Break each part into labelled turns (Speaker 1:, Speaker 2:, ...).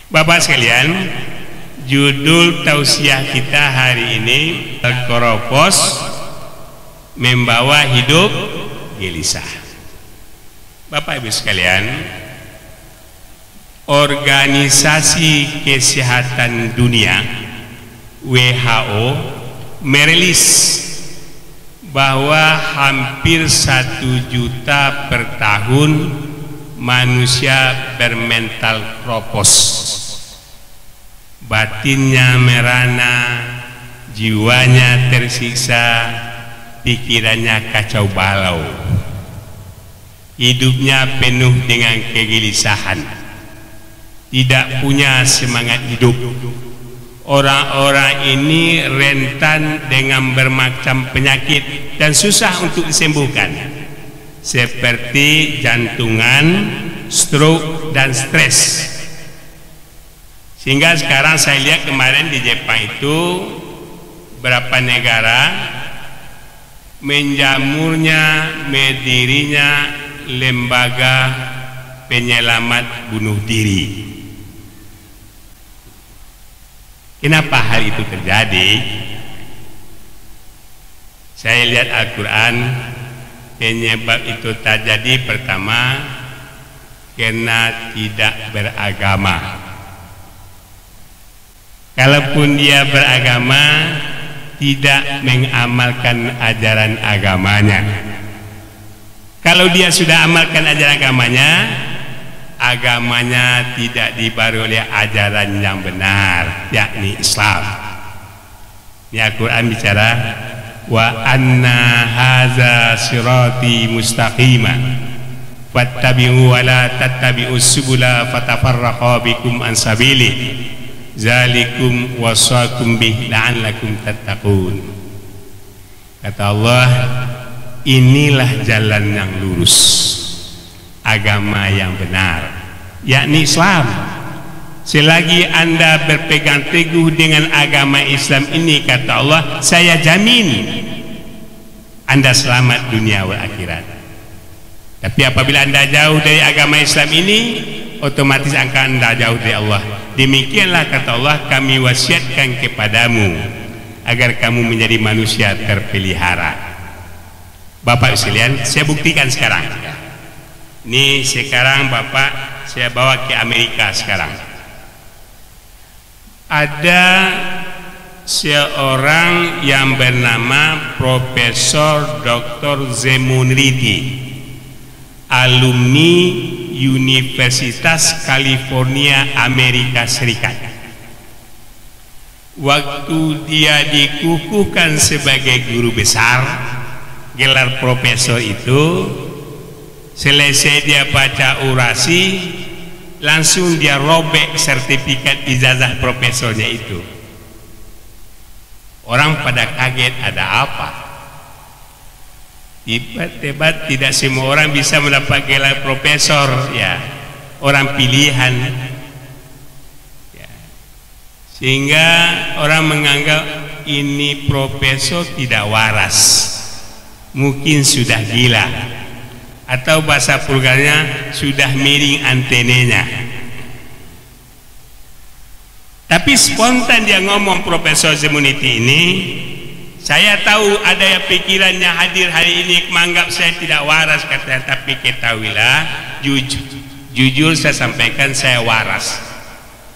Speaker 1: Bapak sekalian, judul tausiah kita hari ini Al-Koropos, membawa hidup gelisah. Bapak Ibu sekalian, Organisasi Kesehatan Dunia WHO merilis bahwa hampir 1 juta per tahun manusia bermental kropos, batinnya merana, jiwanya tersiksa, pikirannya kacau balau, hidupnya penuh dengan kegelisahan, tidak punya semangat hidup. Orang-orang ini rentan dengan bermacam penyakit dan susah untuk disembuhkan, seperti jantungan, stroke, dan stres. Sehingga sekarang saya lihat kemarin di Jepang itu berapa negara menjamurnya, berdirinya lembaga penyelamat bunuh diri. Kenapa hal itu terjadi? Saya lihat Al-Quran, penyebab itu terjadi pertama karena tidak beragama. Kalaupun dia beragama, tidak mengamalkan ajaran agamanya. Kalau dia sudah amalkan ajaran agamanya, agamanya tidak dibarengi oleh ajaran yang benar, yakni Islam. Ini Al-Quran bicara, wa anna haza sirati mustaqima fattabi'u wa la tattabi'us subula fatafarraqa bikum an sabili zalikum wasaqum bih la'allakum tattaqun. Kata Allah, inilah jalan yang lurus, agama yang benar, yakni Islam. Selagi Anda berpegang teguh dengan agama Islam ini, kata Allah, saya jamin Anda selamat dunia wal akhirat. Tapi apabila Anda jauh dari agama Islam ini, otomatis akan Anda jauh dari Allah. Demikianlah kata Allah, kami wasiatkan kepadamu agar kamu menjadi manusia terpelihara. Bapak sekalian, saya buktikan sekarang. Ini sekarang Bapak saya bawa ke Amerika sekarang. Ada seorang yang bernama Profesor Dr. Zemunriti, alumni Universitas California, Amerika Serikat. Waktu dia dikukuhkan sebagai guru besar, gelar profesor itu, selesai dia baca orasi, langsung dia robek sertifikat ijazah profesornya itu. Orang pada kaget, ada apa? Tiba-tiba tidak semua orang bisa mendapat gelar profesor, ya, orang pilihan, ya. Sehingga orang menganggap ini profesor tidak waras, mungkin sudah gila, atau bahasa vulgarnya sudah miring antenanya. Tapi spontan dia ngomong, Profesor Zemunriti ini, saya tahu ada yang pikirannya hadir hari ini menganggap saya tidak waras, katanya, tapi ketahuilah, jujur saya sampaikan, saya waras,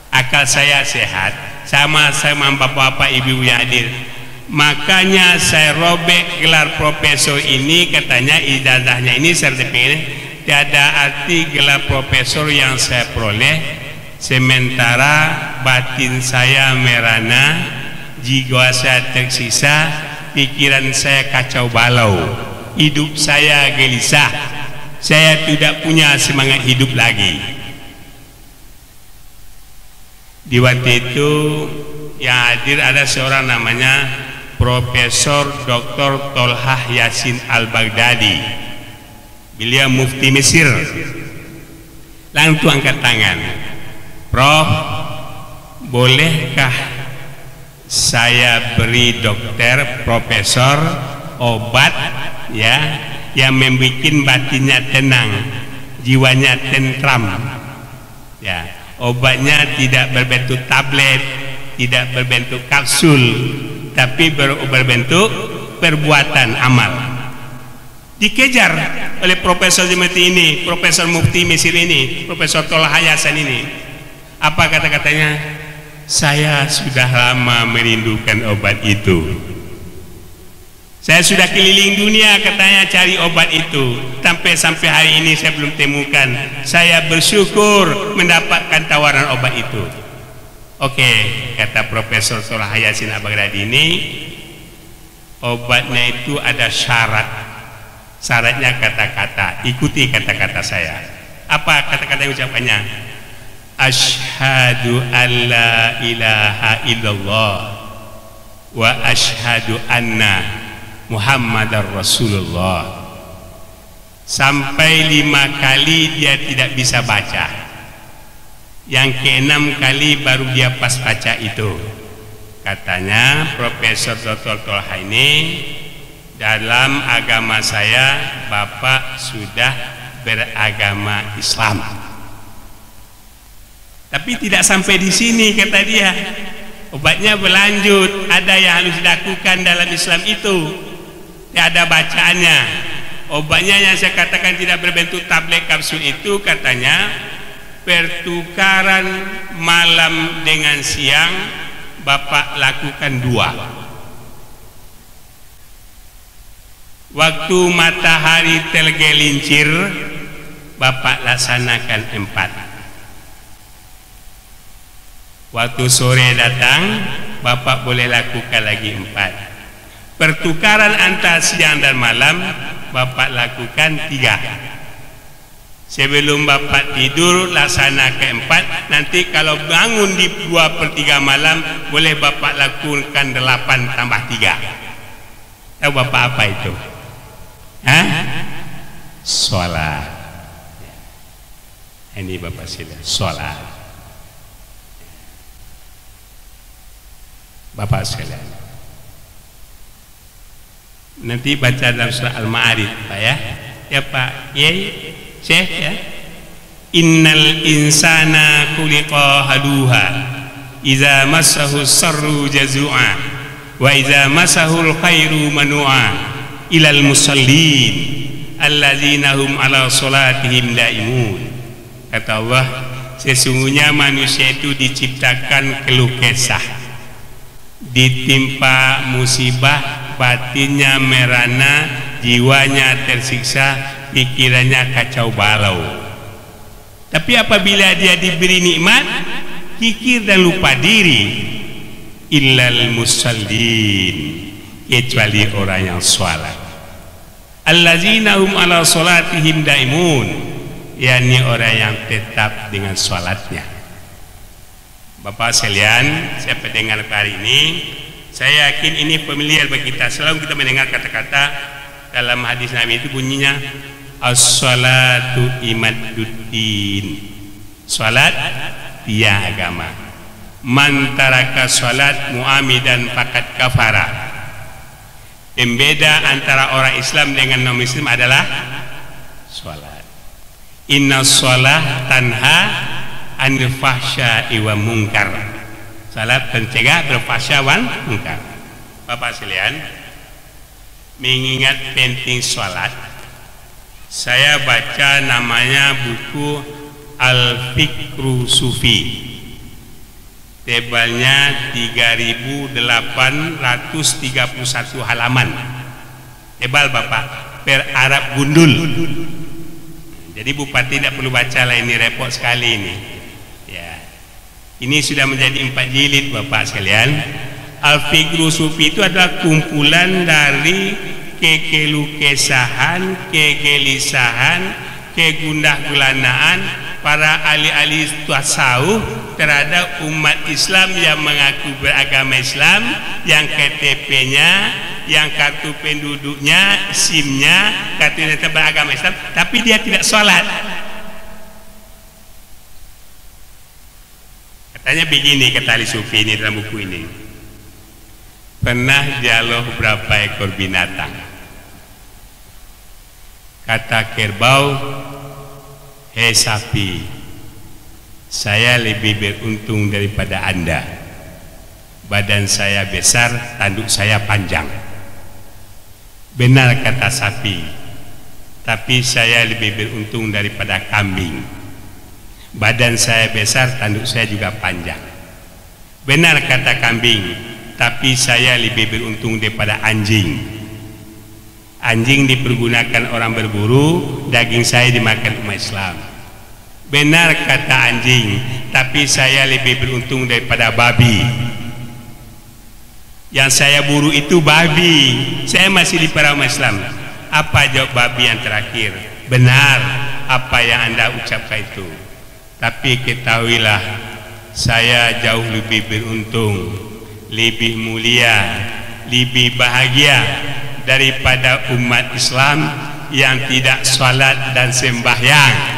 Speaker 1: akal saya sehat, sama bapak-bapak ibu yang hadir. Makanya saya robek gelar profesor ini, katanya ijazahnya ini sertifikat, tiada arti gelar profesor yang saya peroleh sementara batin saya merana, jiwa saya tersiksa, pikiran saya kacau balau, hidup saya gelisah, saya tidak punya semangat hidup lagi. Di waktu itu yang hadir ada seorang namanya Profesor Dr. Tolhah Yasin Al-Baghdadi. Beliau mufti Mesir. Langsung angkat tangan, Prof, bolehkah saya beri dokter, profesor, obat, ya, yang membuat batinnya tenang, jiwanya tentram, ya, Obatnya tidak berbentuk tablet, tidak berbentuk kapsul, tapi berbentuk perbuatan amal. Dikejar oleh Profesor seperti ini, Profesor Mufti Mesir ini, Profesor Tolha Yasin ini. Apa kata-katanya? Saya sudah lama merindukan obat itu. Saya sudah keliling dunia katanya cari obat itu. Sampai hari ini saya belum temukan. Saya bersyukur mendapatkan tawaran obat itu. Oke, kata Profesor Tolha Yasin Al-Baghdadi ini, obatnya itu ada syarat. Syaratnya kata-kata. Ikuti kata-kata saya. Apa kata-kata yang ucapannya? Asyhadu an la ilaha illallah wa asyhadu anna Muhammadar Rasulullah. Sampai 5 kali dia tidak bisa baca. Yang ke-6 kali baru dia pas baca itu. Katanya Profesor Dr. Tolha ini, dalam agama saya Bapak sudah beragama Islam. Tapi tidak sampai di sini kata dia. Obatnya berlanjut, ada yang harus dilakukan dalam Islam itu. Tidak ada bacaannya. Obatnya yang saya katakan tidak berbentuk tablet kapsul itu katanya pertukaran malam dengan siang Bapak lakukan 2. Waktu matahari tergelincir Bapak laksanakan 4. Waktu sore datang Bapak boleh lakukan lagi 4. Pertukaran antara siang dan malam Bapak lakukan 3. Sebelum Bapak tidur laksanakan 4. Nanti kalau bangun di 2/3 malam boleh Bapak lakukan 8 tambah 3. Tahu Bapak apa itu? Sholat. Ini Bapak sekalian, sholat. Bapak sekalian, nanti baca dalam surah Al-Ma'arij Pak ya. Ya Pak Yai Syekh ya. Innal insana khuliqa haluha idza massahu sarru jazua wa idza massahul khairu manua ilal musallin alladzina hum ala salatihim daimun. Kata Allah, sesungguhnya manusia itu diciptakan keluh kesah, ditimpa musibah, batinnya merana, jiwanya tersiksa, pikirannya kacau balau. Tapi apabila dia diberi nikmat, kikir dan lupa diri. Illal musallin, kecuali orang yang sholat. Allazina hum ala sholatihim daimun, yakni orang yang tetap dengan sholatnya. Bapak sekalian, saya pendengar hari ini, saya yakin ini familiar bagi kita. Selalu kita mendengar kata-kata dalam hadis Nabi itu bunyinya as-salatu imaduddin. Salat tiang agama. Man taraka salat mu'amidan faqad kafara. Pembeda antara orang Islam dengan non-Muslim adalah salat. Inna shalah tanha anil fahsya'i wa munkar. Salat pencegah berfahsya wan munkar. Bapak sekalian, mengingat penting salat, saya baca namanya buku Al-Fikru Sufi. Tebalnya 3831 halaman. Tebal Bapak, per Arab gundul. Jadi Bupati tidak perlu baca lah, ini repot sekali ini. Ya. Ini sudah menjadi 4 jilid Bapak sekalian. Al-Fikru Sufi itu adalah kumpulan dari kekelukesahan, kegelisahan, kegundah-gulanaan para ahli-ahli tasawuf terhadap umat Islam yang mengaku beragama Islam, yang KTP-nya, yang kartu penduduknya, SIM-nya, kartu identitas beragama Islam, tapi dia tidak sholat. Katanya begini, kata ahli sufi ini dalam buku ini, pernah dialog berapa ekor binatang. Kata kerbau, hei sapi, Saya lebih beruntung daripada Anda. Badan saya besar, tanduk saya panjang. Benar kata sapi, tapi saya lebih beruntung daripada kambing. Badan saya besar, tanduk saya juga panjang. Benar kata kambing, tapi saya lebih beruntung daripada anjing. Anjing dipergunakan orang berburu, daging saya dimakan umat Islam. Benar kata anjing, tapi saya lebih beruntung daripada babi. Yang saya buru itu babi, saya masih dipera umat Islam. Apa jawab babi yang terakhir? Benar apa yang Anda ucapkan itu, tapi ketahuilah saya jauh lebih beruntung, lebih mulia, lebih bahagia daripada umat Islam yang tidak salat dan sembahyang.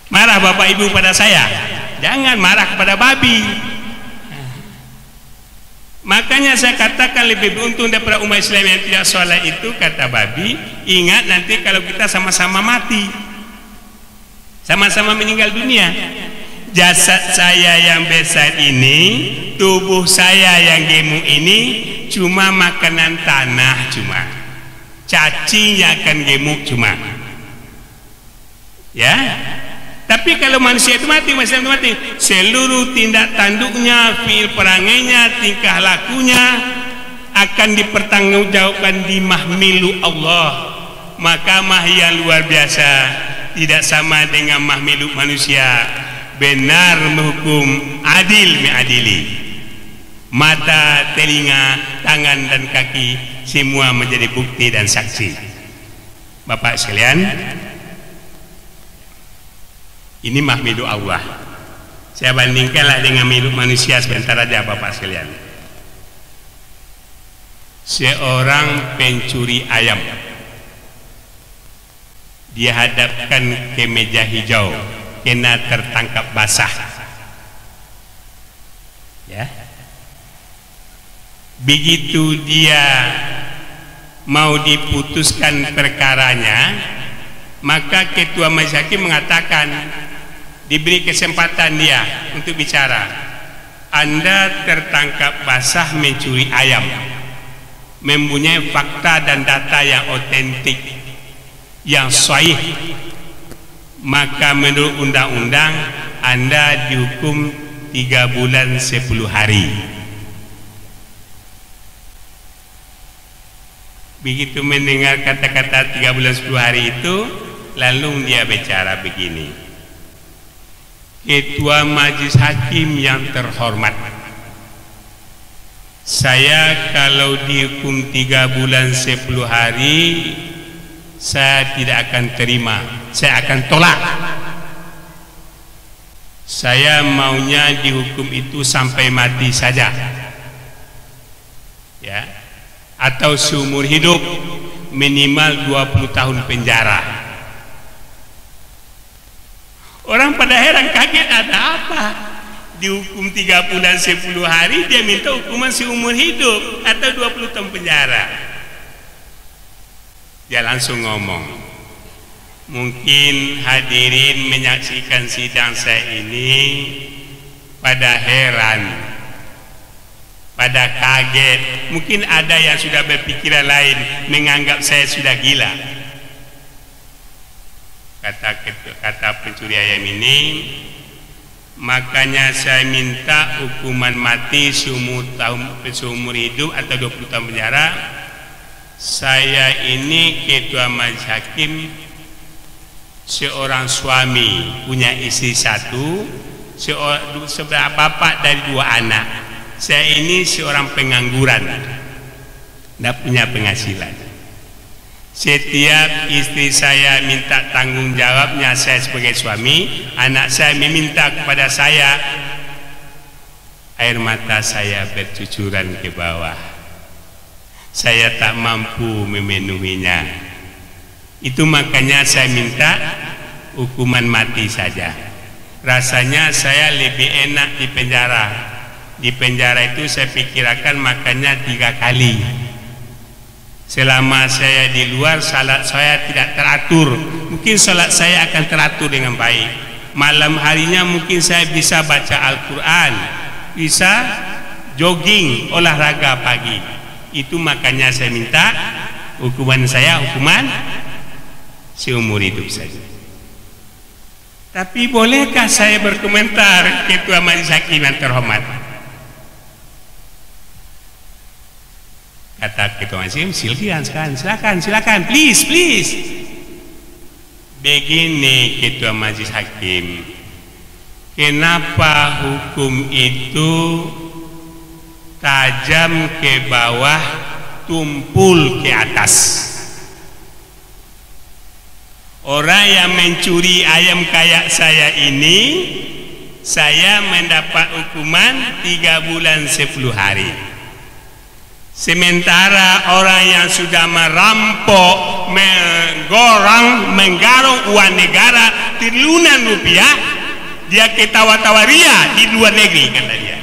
Speaker 1: Marah bapak ibu pada saya, jangan marah kepada babi. Makanya saya katakan lebih beruntung daripada umat Islam yang tidak sholat itu, kata babi. Ingat nanti kalau kita sama-sama mati, sama-sama meninggal dunia, jasad saya yang besar ini, tubuh saya yang gemuk ini cuma makanan tanah, cuma cacing yang akan gemuk cuma, ya. Tapi kalau manusia itu mati, manusia itu mati, seluruh tindak tanduknya, fiil perangainya, tingkah lakunya akan dipertanggungjawabkan di mahmilu Allah. Mahkamah yang luar biasa, tidak sama dengan mahmilu manusia. Benar menghukum, adil mengadili. Mata, telinga, tangan dan kaki semua menjadi bukti dan saksi. Bapak sekalian, ini mahmidu Allah. Saya bandingkanlah dengan milu manusia sebentar aja bapak sekalian. Seorang pencuri ayam dihadapkan ke meja hijau, kena tertangkap basah, ya. Begitu dia mau diputuskan perkaranya, maka ketua majelis hakim mengatakan, diberi kesempatan dia untuk bicara. Anda tertangkap basah mencuri ayam, mempunyai fakta dan data yang otentik, yang sahih, maka menurut undang-undang Anda dihukum 3 bulan 10 hari. Begitu mendengar kata-kata 3 bulan 10 hari itu, lalu dia bicara begini, Ketua Majelis Hakim yang terhormat, saya kalau dihukum 3 bulan 10 hari, saya tidak akan terima, saya akan tolak. Saya maunya dihukum itu sampai mati saja, ya, atau seumur hidup, minimal 20 tahun penjara. Orang pada heran, kaget, ada apa? Dihukum 3 bulan 10 hari, dia minta hukuman seumur hidup atau 20 tahun penjara. Dia langsung ngomong, mungkin hadirin menyaksikan sidang saya ini pada heran, pada kaget. Mungkin ada yang sudah berpikiran lain, menganggap saya sudah gila. Kata pencuri ayam ini, makanya saya minta hukuman mati seumur hidup atau 20 tahun penjara. Saya ini ketua majelis hakim, seorang suami, punya istri 1, seorang bapak dari 2 anak. Saya ini seorang pengangguran, tidak punya penghasilan. Setiap istri saya minta tanggung jawabnya, saya sebagai suami, anak saya meminta kepada saya, air mata saya bercucuran ke bawah. Saya tak mampu memenuhinya. Itu makanya saya minta hukuman mati saja. Rasanya saya lebih enak di penjara. Di penjara itu saya pikirkan makanya 3 kali. Selama saya di luar, salat saya tidak teratur. Mungkin salat saya akan teratur dengan baik. Malam harinya mungkin saya bisa baca Al-Quran, bisa jogging, olahraga pagi. Itu makanya saya minta hukuman saya hukuman seumur hidup saja. Tapi bolehkah saya berkomentar, Ketua Majelis Hakim yang terhormat? Kata Ketua Majelis, silakan, please. Begini Ketua Majelis Hakim, kenapa hukum itu tajam ke bawah, tumpul ke atas? Orang yang mencuri ayam kayak saya ini, saya mendapat hukuman 3 bulan 10 hari. Sementara orang yang sudah merampok, menggarong uang negara triliunan rupiah, dia ketawa-tawa ria di luar negeri, kata dia.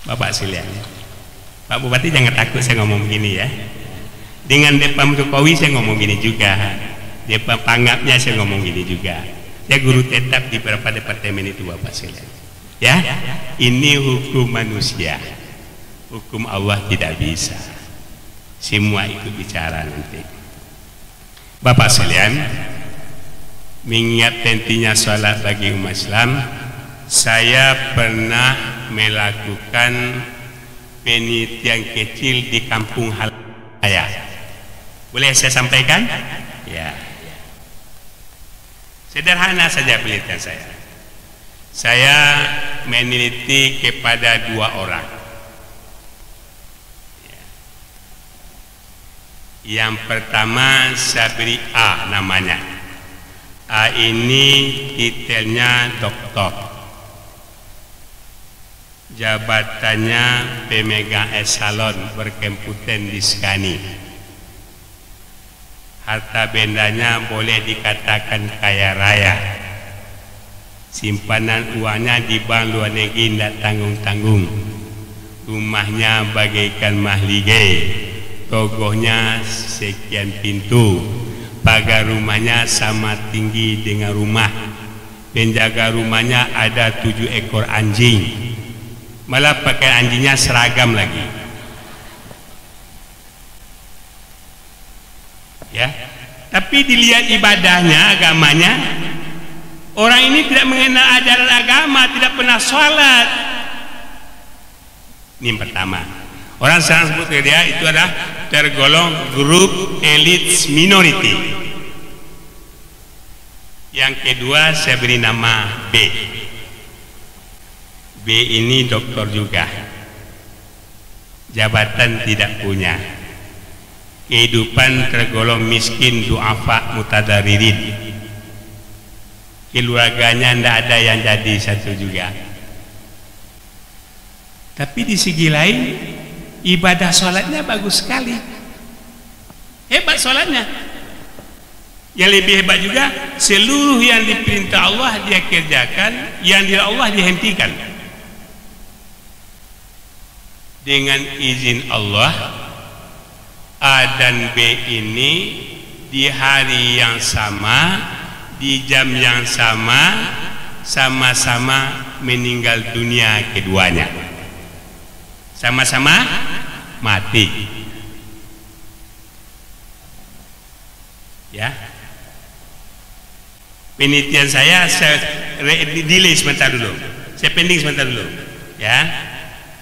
Speaker 1: Bapak sekalian, Pak Bupati jangan takut saya ngomong begini ya. Dengan depan Jokowi saya ngomong gini juga, depan pangapnya saya ngomong gini juga. Saya guru tetap di beberapa departemen itu, Bapak sekalian. Ya, ini hukum manusia, hukum Allah tidak bisa. Semua ikut bicara nanti. Bapak sekalian, mengingat pentingnya sholat bagi umat Islam, saya pernah melakukan penelitian kecil di kampung halayak. Boleh saya sampaikan? Ya. Sederhana saja penelitian saya. Saya meneliti kepada 2 orang. Ya. Yang pertama saya beri A namanya. A ini titelnya doktor. Jabatannya pemegang esalon berkemputan di Skani. Harta bendanya boleh dikatakan kaya raya. Simpanan uangnya di bank luar negeri tidak tanggung-tanggung. Rumahnya bagaikan mahligai. Togohnya sekian pintu. Pagar rumahnya sama tinggi dengan rumah. Penjaga rumahnya ada 7 ekor anjing. Malah pakai anjingnya seragam lagi. Ya, tapi dilihat ibadahnya, agamanya, orang ini tidak mengenal ajaran agama, tidak pernah sholat. Ini yang pertama. Orang sekarang sebut dia itu adalah tergolong grup elite minority. Yang kedua saya beri nama B. B ini doktor juga, jabatan tidak punya, kehidupan tergolong miskin, du'afa, mutadaririn. Keluarganya tidak ada yang jadi satu juga. Tapi di segi lain ibadah sholatnya bagus sekali, hebat sholatnya. Yang lebih hebat juga, seluruh yang diperintah Allah dia kerjakan, yang dari Allah dihentikan. Dengan izin Allah, A dan B ini di hari yang sama, di jam yang sama, sama-sama meninggal dunia keduanya. Sama-sama mati. Ya. Penelitian saya delay sebentar dulu. Saya pending sebentar dulu. Ya.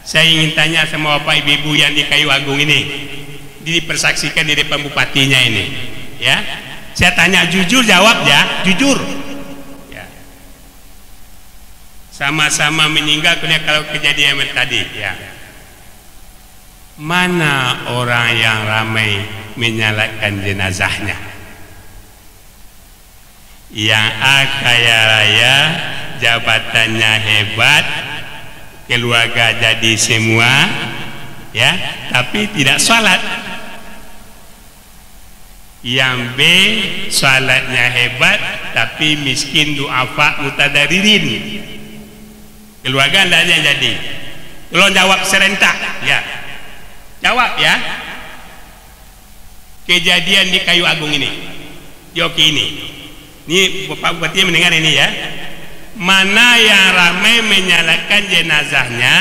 Speaker 1: Saya ingin tanya sama Bapak Ibu yang di Kayu Agung ini, dipersaksikan di depan bupatinya ini, ya. Saya tanya jujur, jawab ya, jujur. Ya. Sama-sama meninggal kalau kejadian tadi, ya. Mana orang yang ramai menyalakan jenazahnya? Yang A kaya raya, jabatannya hebat, keluarga jadi semua, ya, tapi tidak sholat. Yang B sholatnya hebat tapi miskin, du'afa, mutadaririn, keluarga tidak jadi. Tolong jawab serentak, ya. Jawab ya. Kejadian di Kayu Agung ini, Joki ini Bapak Bupati mendengar ini ya. Mana yang ramai menyalakan jenazahnya,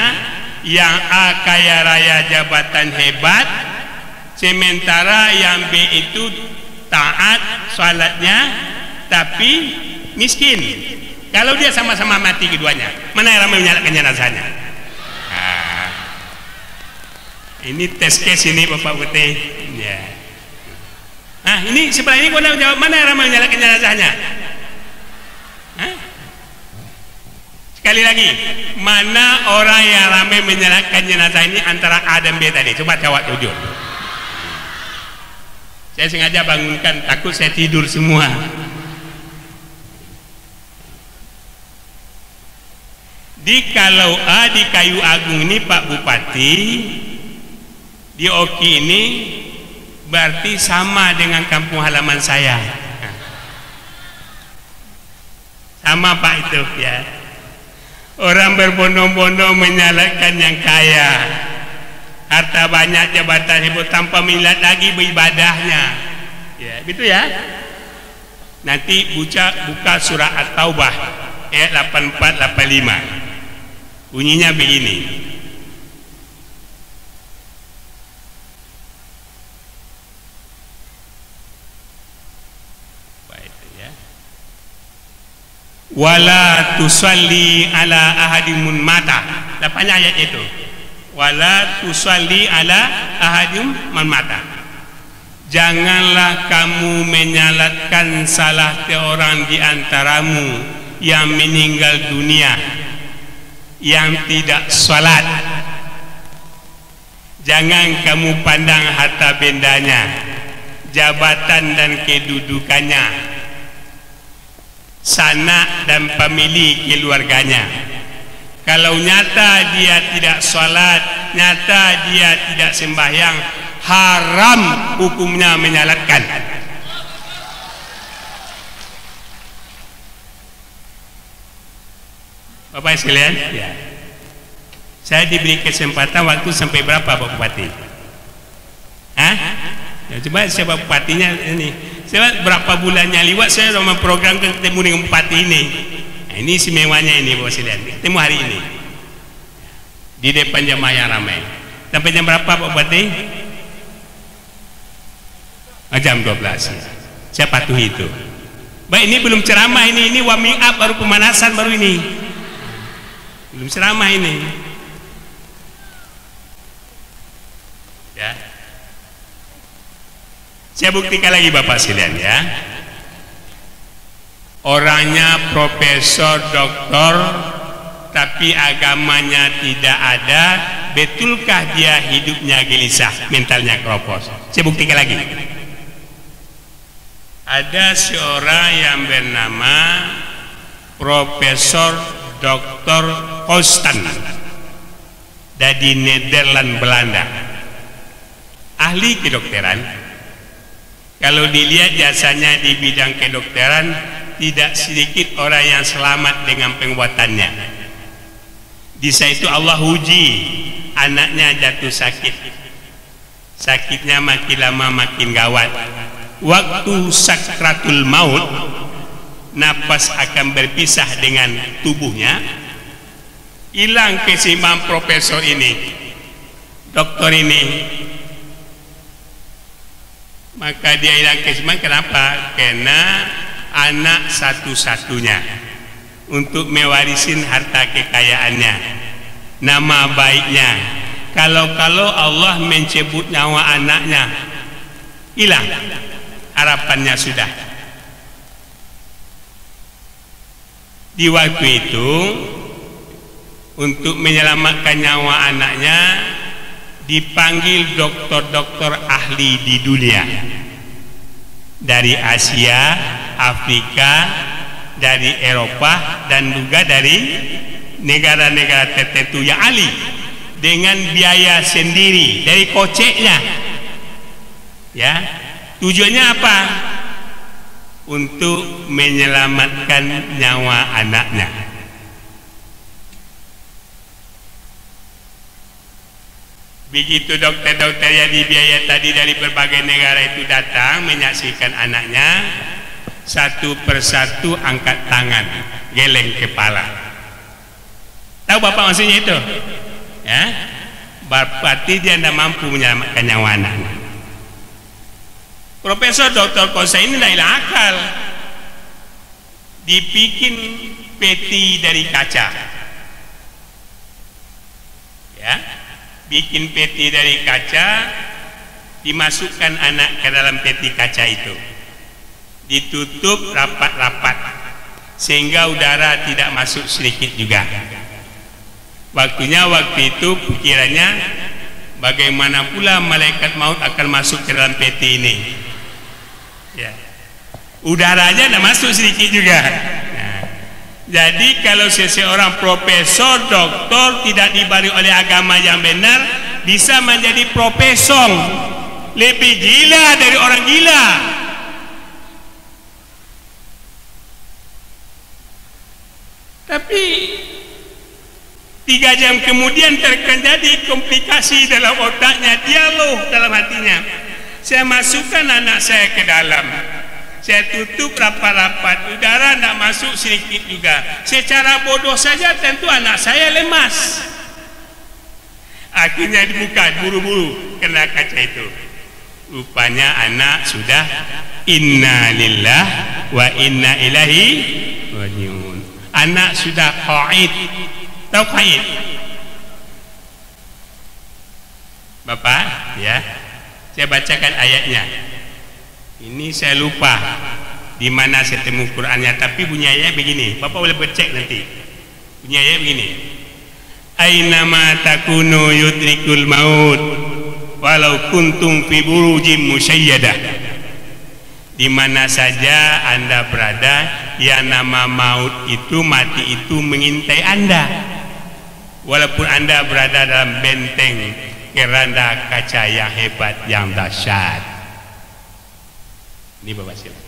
Speaker 1: yang A kaya raya jabatan hebat, sementara yang B itu taat salatnya tapi miskin. Kalau dia sama-sama mati keduanya, mana yang ramai menyalakan jenazahnya? Nah, ini tes case ini Bapak Bupati ya. Nah ini sebelah ini kau jawab, mana yang ramai menyalakan jenazahnya? Hah? Sekali lagi, mana orang yang ramai menyalakan jenazah ini antara A dan B tadi? Coba jawab jujur. Saya sengaja bangunkan, takut saya tidur semua. Kalau A di Kayu Agung ini Pak Bupati, di Oki ini berarti sama dengan kampung halaman saya. Sama Pak itu ya. Orang berbondong-bondong menyalahkan yang kaya, harta banyak, jabatan hebat, tanpa minat lagi beribadahnya ya, gitu ya. Nanti buka surah At-Taubah ayat 84-85, bunyinya begini. Wala tusalli ala ahadimun mata. Lapanya ayat itu. Wala tusalli ala ahadimun mata. Janganlah kamu menyalatkan salah seorang di antaramu yang meninggal dunia, yang tidak salat. Jangan kamu pandang harta bendanya, jabatan dan kedudukannya, sanak dan famili keluarganya. Kalau nyata dia tidak salat, nyata dia tidak sembahyang, haram hukumnya menyalatkan. Bapak sekalian ya. Saya diberi kesempatan waktu sampai berapa Pak Bupati? Hah? Ya, coba saya Pak Bupatinya ini. Saya berapa bulannya lewat saya sudah memprogramkan ketemu dengan Bupati ini. Nah, ini istimewanya ini Bapak sekalian. Ketemu hari ini di depan jamaah yang ramai. Sampai jam berapa Pak Bupati? Jam 12 ya. Saya patuhi itu. Baik, ini belum ceramah, ini warming up, baru pemanasan baru ini. Belum ceramah ini. Ya. Saya buktikan lagi Bapak sekalian ya. Orangnya profesor, doktor, tapi agamanya tidak ada. Betulkah dia hidupnya gelisah, mentalnya keropos? Saya buktikan lagi. Ada seorang yang bernama Profesor Dr. Kostan dari Nederland, Belanda, ahli kedokteran. Kalau dilihat jasanya di bidang kedokteran, tidak sedikit orang yang selamat dengan penguatannya. Di saat itu Allah uji, anaknya jatuh sakit. Sakitnya makin lama makin gawat. Waktu sakratul maut, napas akan berpisah dengan tubuhnya, hilang keseimbangan profesor ini, dokter ini. Maka dia hilang keseimbangan. Kenapa? Karena anak satu-satunya untuk mewarisin harta kekayaannya, nama baiknya. Kalau Allah mencabut nyawa anaknya, hilang harapannya sudah. Di waktu itu, untuk menyelamatkan nyawa anaknya, dipanggil dokter-dokter ahli di dunia, dari Asia, Afrika, dari Eropa, dan juga dari negara-negara tertentu yang ahli, dengan biaya sendiri dari koceknya. Ya, tujuannya apa? Untuk menyelamatkan nyawa anaknya. Begitu dokter-dokter yang dibiayai tadi dari berbagai negara itu datang menyaksikan anaknya, satu persatu angkat tangan, geleng kepala. Tahu bapak maksudnya itu? Ya, berarti dia tidak mampu menyelamatkan nyawa anaknya. Profesor Dr. Kosa ini tidak hilang akal. Dibikin peti dari kaca, ya, bikin peti dari kaca, dimasukkan anak ke dalam peti kaca itu, ditutup rapat-rapat sehingga udara tidak masuk sedikit juga. Waktu itu pikirannya, bagaimana pula malaikat maut akan masuk ke dalam peti ini, ya, udaranya tidak masuk sedikit juga. Nah, jadi kalau seseorang profesor, doktor tidak diberi oleh agama yang benar, bisa menjadi profesor, lebih gila dari orang gila. Tapi 3 jam kemudian terjadi komplikasi dalam otaknya, dialog dalam hatinya. Saya masukkan anak saya ke dalam, saya tutup rapat-rapat, udara tidak masuk sedikit juga. Secara bodoh saja tentu anak saya lemas. Akhirnya dibuka buru-buru kena kaca itu. Rupanya anak sudah inna lillah wa inna ilaihi rajiun. Anak sudah qaid. Tahu qaid? Bapak, ya, saya bacakan ayatnya. Ini saya lupa di mana saya temu Qurannya, tapi bunyi ayat begini. Bapak boleh cek nanti. Bunyi ayat begini. Aina ma takunu yudrikul maut walau kuntum fi burujim musyayyadah. Di mana saja Anda berada, yang nama maut itu, mati itu mengintai Anda. Walaupun Anda berada dalam benteng keranda kaca yang hebat, yang dahsyat. Ini Bapak silakan,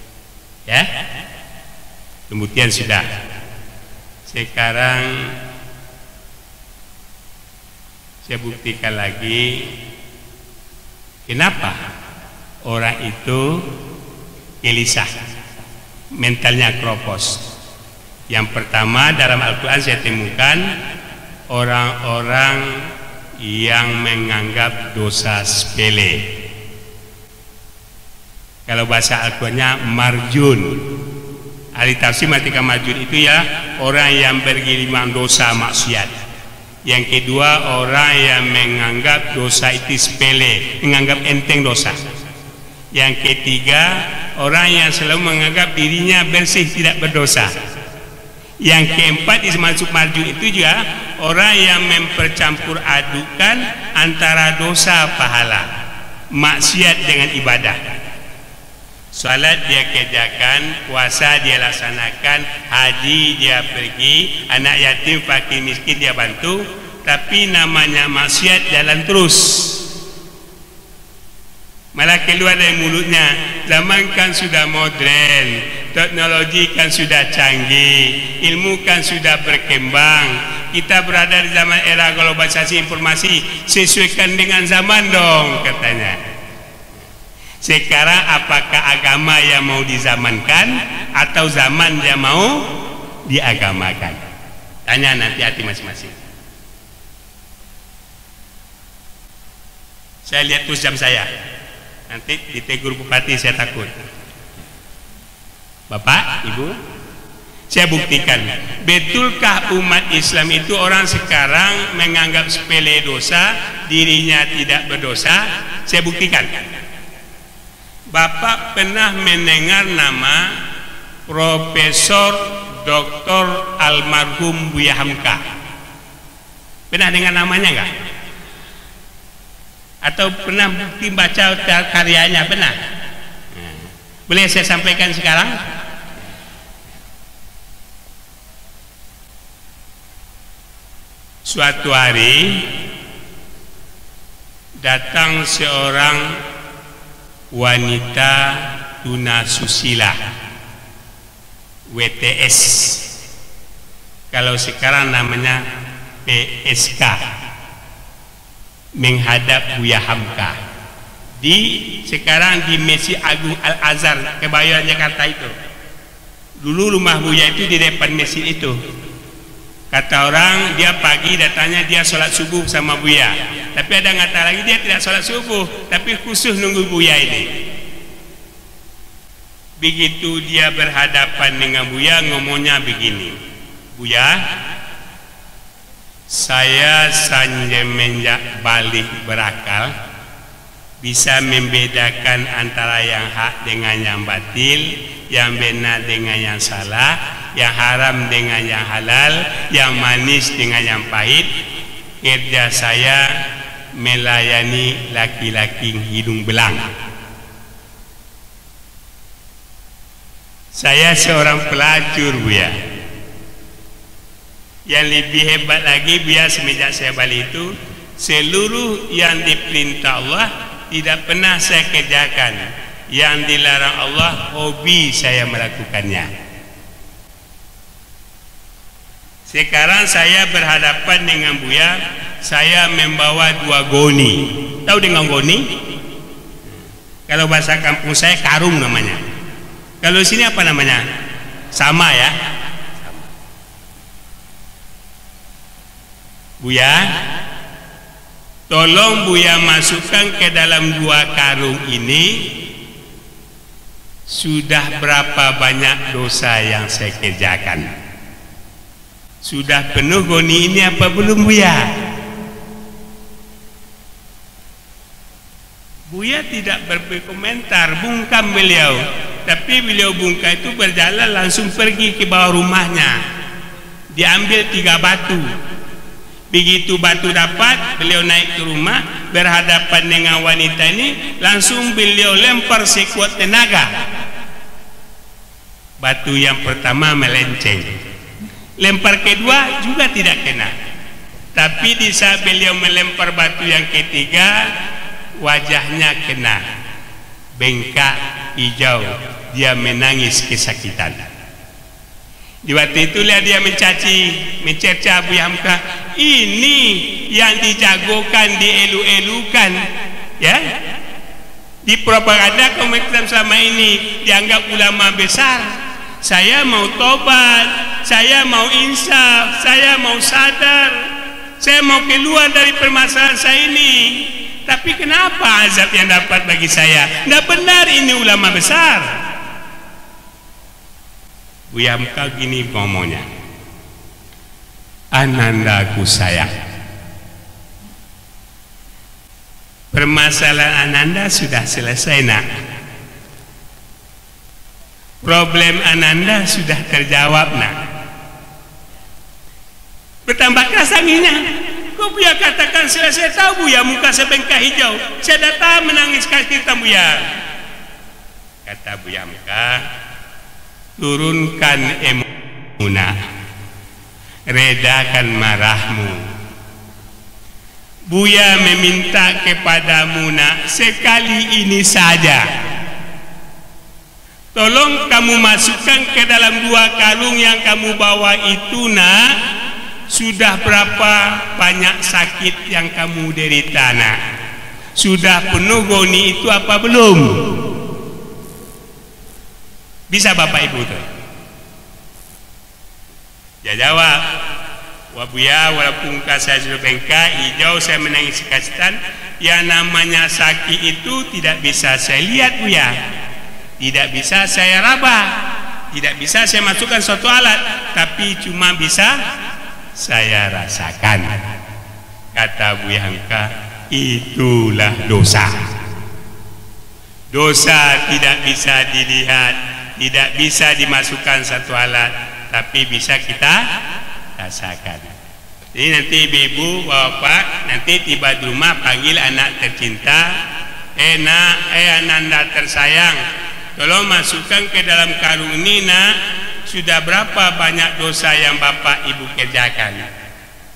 Speaker 1: ya. Kemudian sudah. Sekarang saya buktikan lagi kenapa orang itu gelisah, mentalnya kropos. Yang pertama, dalam Al-Quran saya temukan orang-orang yang menganggap dosa sepele. Kalau bahasa Al-Qurannya marjun. Ahli tafsir mengatakan marjun itu ya orang yang bergelimang dosa maksiat. Yang kedua, orang yang menganggap dosa itu sepele, menganggap enteng dosa. Yang ketiga, orang yang selalu menganggap dirinya bersih, tidak berdosa. Yang keempat, masuk marjun itu juga orang yang mempercampur adukan antara dosa pahala, maksiat dengan ibadah. Salat dia kerjakan, puasa dia laksanakan, haji dia pergi, anak yatim fakir miskin dia bantu, tapi namanya maksiat jalan terus. Malah keluar dari mulutnya. Zaman kan sudah modern, teknologi kan sudah canggih, ilmu kan sudah berkembang. Kita berada di zaman era globalisasi informasi, sesuaikan dengan zaman dong katanya. Sekarang apakah agama yang mau dizamankan atau zaman yang mau diagamakan? Tanya nanti hati masing-masing. Saya lihat terus jam saya, nanti ditegur bupati saya takut. Bapak, Ibu, saya buktikan, betulkah umat Islam itu orang sekarang menganggap sepele dosa, dirinya tidak berdosa? Saya buktikan. Bapak pernah mendengar nama Profesor Dr. Almarhum Buya Hamka? Pernah dengar namanya enggak? Atau pernah baca karyanya? Pernah? Boleh saya sampaikan sekarang? Suatu hari datang seorang wanita tunasusila, WTS, kalau sekarang namanya PSK, menghadap Buya Hamka sekarang di Masjid Agung Al-Azhar Kebayoran Jakarta itu. Dulu rumah Buya itu di depan masjid itu. Kata orang dia pagi datanya dia sholat subuh sama Buya, tapi ada ngata lagi dia tidak sholat subuh tapi khusus nunggu Buya ini. Begitu dia berhadapan dengan Buya ngomongnya begini, Buya, saya semenjak balik berakal bisa membedakan antara yang hak dengan yang batil, yang benar dengan yang salah, yang haram dengan yang halal, yang manis dengan yang pahit. Kerja saya melayani laki-laki hidung belang. Saya seorang pelacur, Buya. Yang lebih hebat lagi, Buya, semenjak saya balik itu, seluruh yang diperintah Allah tidak pernah saya kerjakan. Yang dilarang Allah, hobi saya melakukannya. Sekarang saya berhadapan dengan Buya, saya membawa 2 goni. Tahu dengan goni? Kalau bahasa kampung saya karung namanya. Kalau sini apa namanya? Sama ya? Buya, tolong Buya masukkan ke dalam 2 karung ini. Sudah berapa banyak dosa yang saya kerjakan? Sudah penuh goni ini apa belum, Buya? Buya tidak berkomentar, bungkam beliau. Tapi beliau bungkam itu berjalan langsung pergi ke bawah rumahnya. Diambil 3 batu. Begitu batu dapat, beliau naik ke rumah, berhadapan dengan wanita ini, langsung beliau lempar sekuat tenaga. Batu yang pertama melenceng, lempar kedua juga tidak kena. Tapi di saat beliau melempar batu yang ketiga, wajahnya kena, bengkak hijau, dia menangis kesakitan. Di waktu itulah dia mencerca Buya Hamka, ini yang dijagokan, dielu-elukan, ya, di propaganda kaum Islam selama ini dianggap ulama besar. Saya mau tobat, saya mau insaf, saya mau sadar, saya mau keluar dari permasalahan saya ini. Tapi kenapa azab yang dapat bagi saya? Tidak benar ini ulama besar. Buya Hamka gini ngomongnya, Anandaku sayang, permasalahan Ananda sudah selesai, nak. Problem Ananda sudah terjawab, nak. Bertambah keras anginnya. Kok Buya katakan selesai? Tahu Buya muka sebengkak hijau, saya datang menangis kita, Buya. Kata Buya Hamka, turunkan emunah, redakan marahmu. Buya meminta kepadamu, nak, sekali ini saja. Tolong kamu masukkan ke dalam 2 karung yang kamu bawa itu, nak. Sudah berapa banyak sakit yang kamu derita, nak? Sudah penuh goni itu apa belum? Bisa Bapak Ibu tuh? Dia jawab, wah Buya, walaupun muka saya sudah bengkak hijau, saya menangis kesakitan, yang namanya sakit itu tidak bisa saya lihat, Buya. Tidak bisa saya raba, tidak bisa saya masukkan suatu alat, tapi cuma bisa saya rasakan. Kata Buya Hamka, itulah dosa. Dosa tidak bisa dilihat, tidak bisa dimasukkan satu alat, tapi bisa kita rasakan. Jadi nanti ibu, bapak, nanti tiba di rumah panggil anak tercinta, nak, Ananda tersayang, tolong masukkan ke dalam karung ini, nak. Sudah berapa banyak dosa yang bapak ibu kerjakan?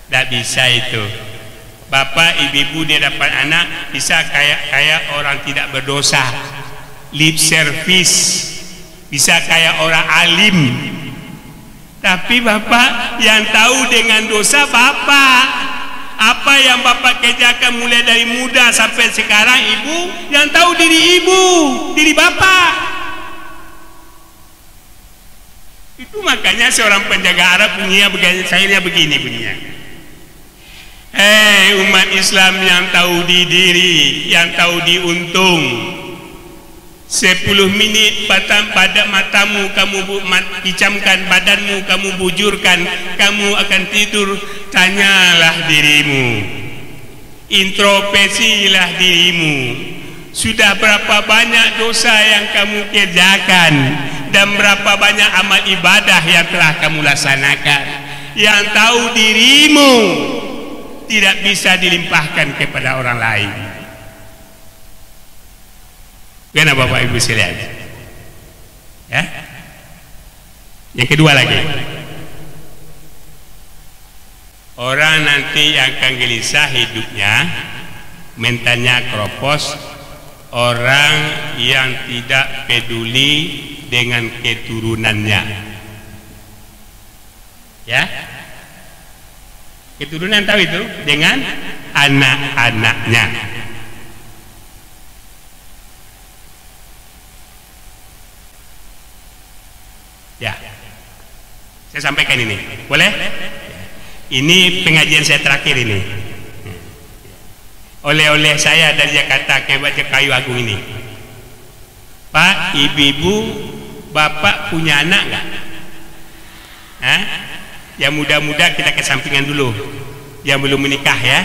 Speaker 1: Tak bisa itu. Bapak ibu dia dapat anak bisa kayak orang tidak berdosa, lip service, bisa kayak orang alim. Tapi bapak yang tahu dengan dosa bapak, Apa yang bapak kerjakan mulai dari muda sampai sekarang, ibu yang tahu diri ibu, diri bapak. Itu makanya seorang penjaga Arab bunyinya begini bunyinya. Hei umat Islam yang tahu diri, yang tahu diuntung, 10 menit pada matamu kamu picamkan, badanmu kamu bujurkan, kamu akan tidur. Tanyalah dirimu, introspeksilah dirimu, sudah berapa banyak dosa yang kamu kerjakan dan berapa banyak amal ibadah yang telah kamu laksanakan. Yang tahu dirimu tidak bisa dilimpahkan kepada orang lain. Kenapa Bapak Ibu sekalian? Ya. Yang kedua lagi, orang nanti yang akan gelisah hidupnya, mentalnya keropos, orang yang tidak peduli dengan keturunannya. Ya, keturunan tahu itu, dengan anak-anaknya. Ya, saya sampaikan ini, boleh? Ini pengajian saya terakhir ini. Oleh-oleh saya dari Jakarta ke Kayu Agung ini. Pak, ibu-ibu, bapak punya anak nggak? Yang muda-muda kita kesampingan dulu. Yang belum menikah ya,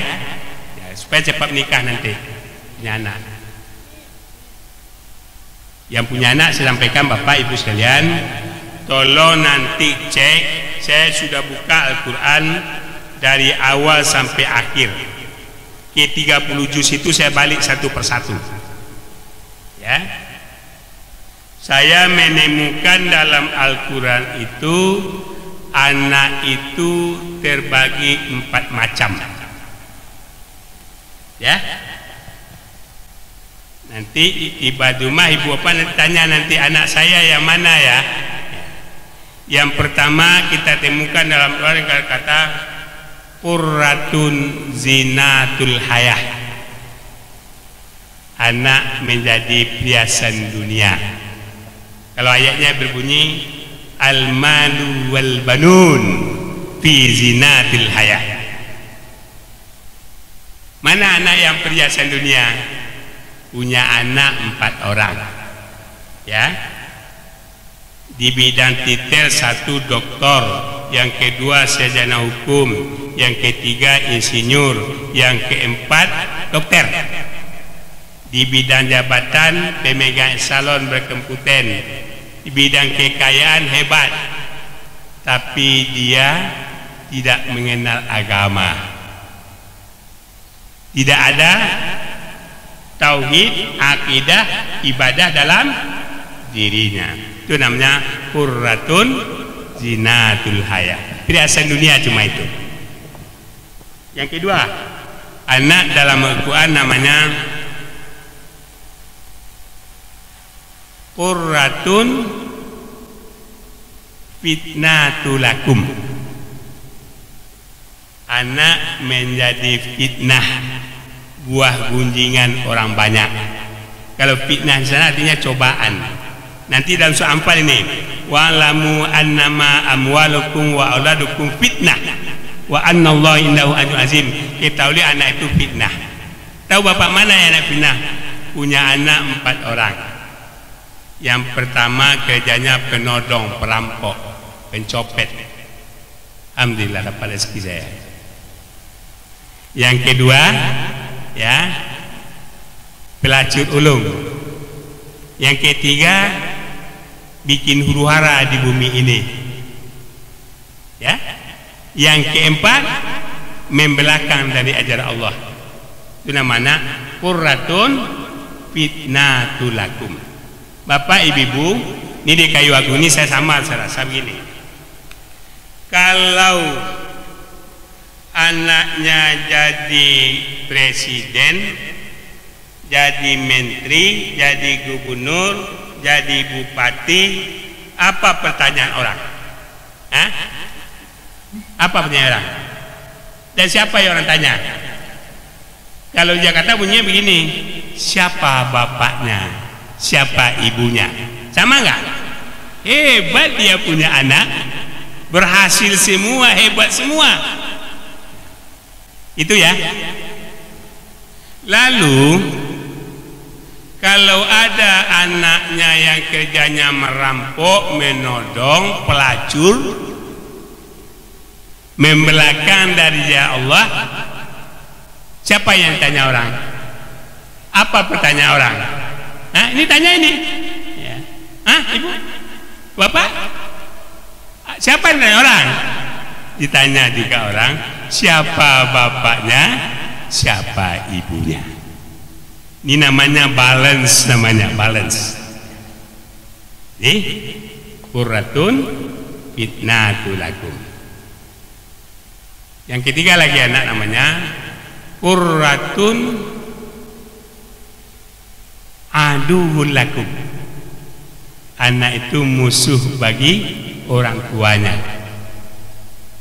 Speaker 1: supaya cepat menikah nanti. Punya anak. Yang punya anak saya sampaikan Bapak Ibu sekalian, tolong nanti cek. Saya sudah buka Al-Quran dari awal sampai akhir. Ke 30 juz itu saya balik satu persatu. Ya. Saya menemukan dalam Al-Quran itu anak itu terbagi 4 macam. Ya. Nanti tiba di rumah ibu bapak tanya nanti anak saya yang mana ya. Yang pertama kita temukan dalam Al-Quran kata qurratun zinatul hayah, anak menjadi perhiasan dunia. Kalau ayatnya berbunyi al-malu wal banun fi zinatil hayah. Mana anak yang perhiasan dunia? Punya anak 4 orang. Ya. Di bidang titel 1 doktor, yang kedua sarjana hukum, yang ketiga insinyur, yang keempat dokter. Di bidang jabatan pemegang salon berkompeten, di bidang kekayaan hebat, tapi dia tidak mengenal agama, tidak ada tauhid, akidah, ibadah dalam dirinya. Itu namanya qurratun zinatul hayah, perhiasan dunia cuma itu. Yang kedua, anak dalam Al-Quran namanya qurratun fitnatulakum, anak menjadi fitnah, buah gunjingan orang banyak. Kalau fitnah di sana artinya cobaan. Nanti dalam surah Anfal ini, wa'lamu annama amwalukum wa auladukum fitnah wa annallaha indahu ajrun azim. Kita lihat anak itu fitnah. Tahu bapak mana yang anak fitnah? Punya anak 4 orang. Yang pertama kerjanya penodong, perampok, pencopet. Alhamdulillah dapat rezeki saya. Yang kedua, ya, pelacur ulung. Yang ketiga, bikin huru hara di bumi ini. Ya. Yang keempat, membelakang dari ajaran Allah. Itu namanya qurratun fitnatulakum. Bapak ibu-ibu, ini di Kayu Agung ini saya rasa begini. Kalau anaknya jadi presiden, jadi menteri, jadi gubernur, jadi bupati, apa pertanyaan orang? Hah? Apa pertanyaan orang? Dan siapa yang orang tanya? Kalau di Jakarta bunyinya begini, siapa bapaknya, siapa ibunya, sama nggak? Hebat dia punya anak, berhasil semua, hebat semua. Itu ya. Lalu kalau ada anaknya yang kerjanya merampok, menodong, pelacur, membelakang dari ya Allah, siapa yang tanya orang? Apa pertanyaan orang? Hah, ini tanya ini. Ya. Hah, ibu, bapak? Siapa yang tanya orang? Ditanya juga orang, siapa bapaknya, siapa ibunya. Ini namanya balance, namanya balance. Nih, qurratun fitnatul lakum. Yang ketiga lagi anak namanya qurratun aduwwul lakum. Anak itu musuh bagi orang tuanya.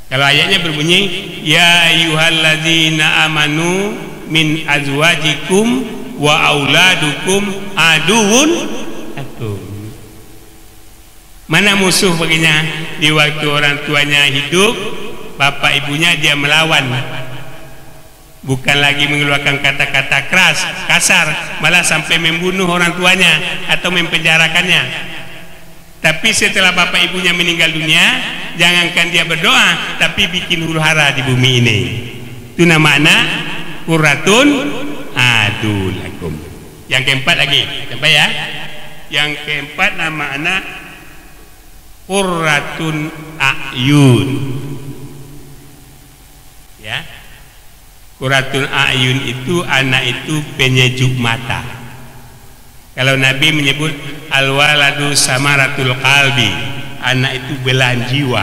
Speaker 1: Kalau ayatnya berbunyi, ya ayyuhalladzina amanu min azwajikum wa auladukum aduwwun lakum. Mana musuh baginya? Di waktu orang tuanya hidup, bapak ibunya dia melawan, bukan lagi mengeluarkan kata-kata keras, kasar, malah sampai membunuh orang tuanya atau mempenjarakannya. Tapi setelah bapak ibunya meninggal dunia, jangankan dia berdoa, tapi bikin huru hara di bumi ini. Itu nama anak qurratun adu lakum. Yang keempat lagi, sampai ya. Yang keempat nama anak qurratun a'yun. Ya, qurratun a'yun itu anak itu penyejuk mata. Kalau Nabi menyebut al-waladu samaratul qalbi, anak itu belahan jiwa.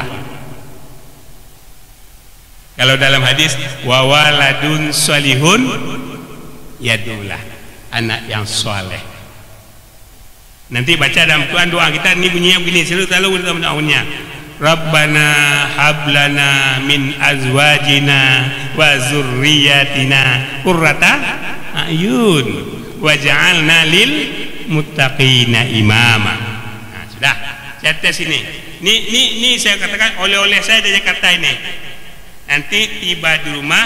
Speaker 1: Kalau dalam hadis wa waladun salihun yadulah, anak yang soleh. Nanti baca dalam Quran doa kita ini bunyinya begini, selalu doanya Rabbana hablana min azwajina wa zurriyatina qurrata a'yun waj'alna lil muttaqina imama. Nah, sudah catat sini. Ini saya katakan oleh-oleh saya dari Jakarta ini. Nanti tiba di rumah,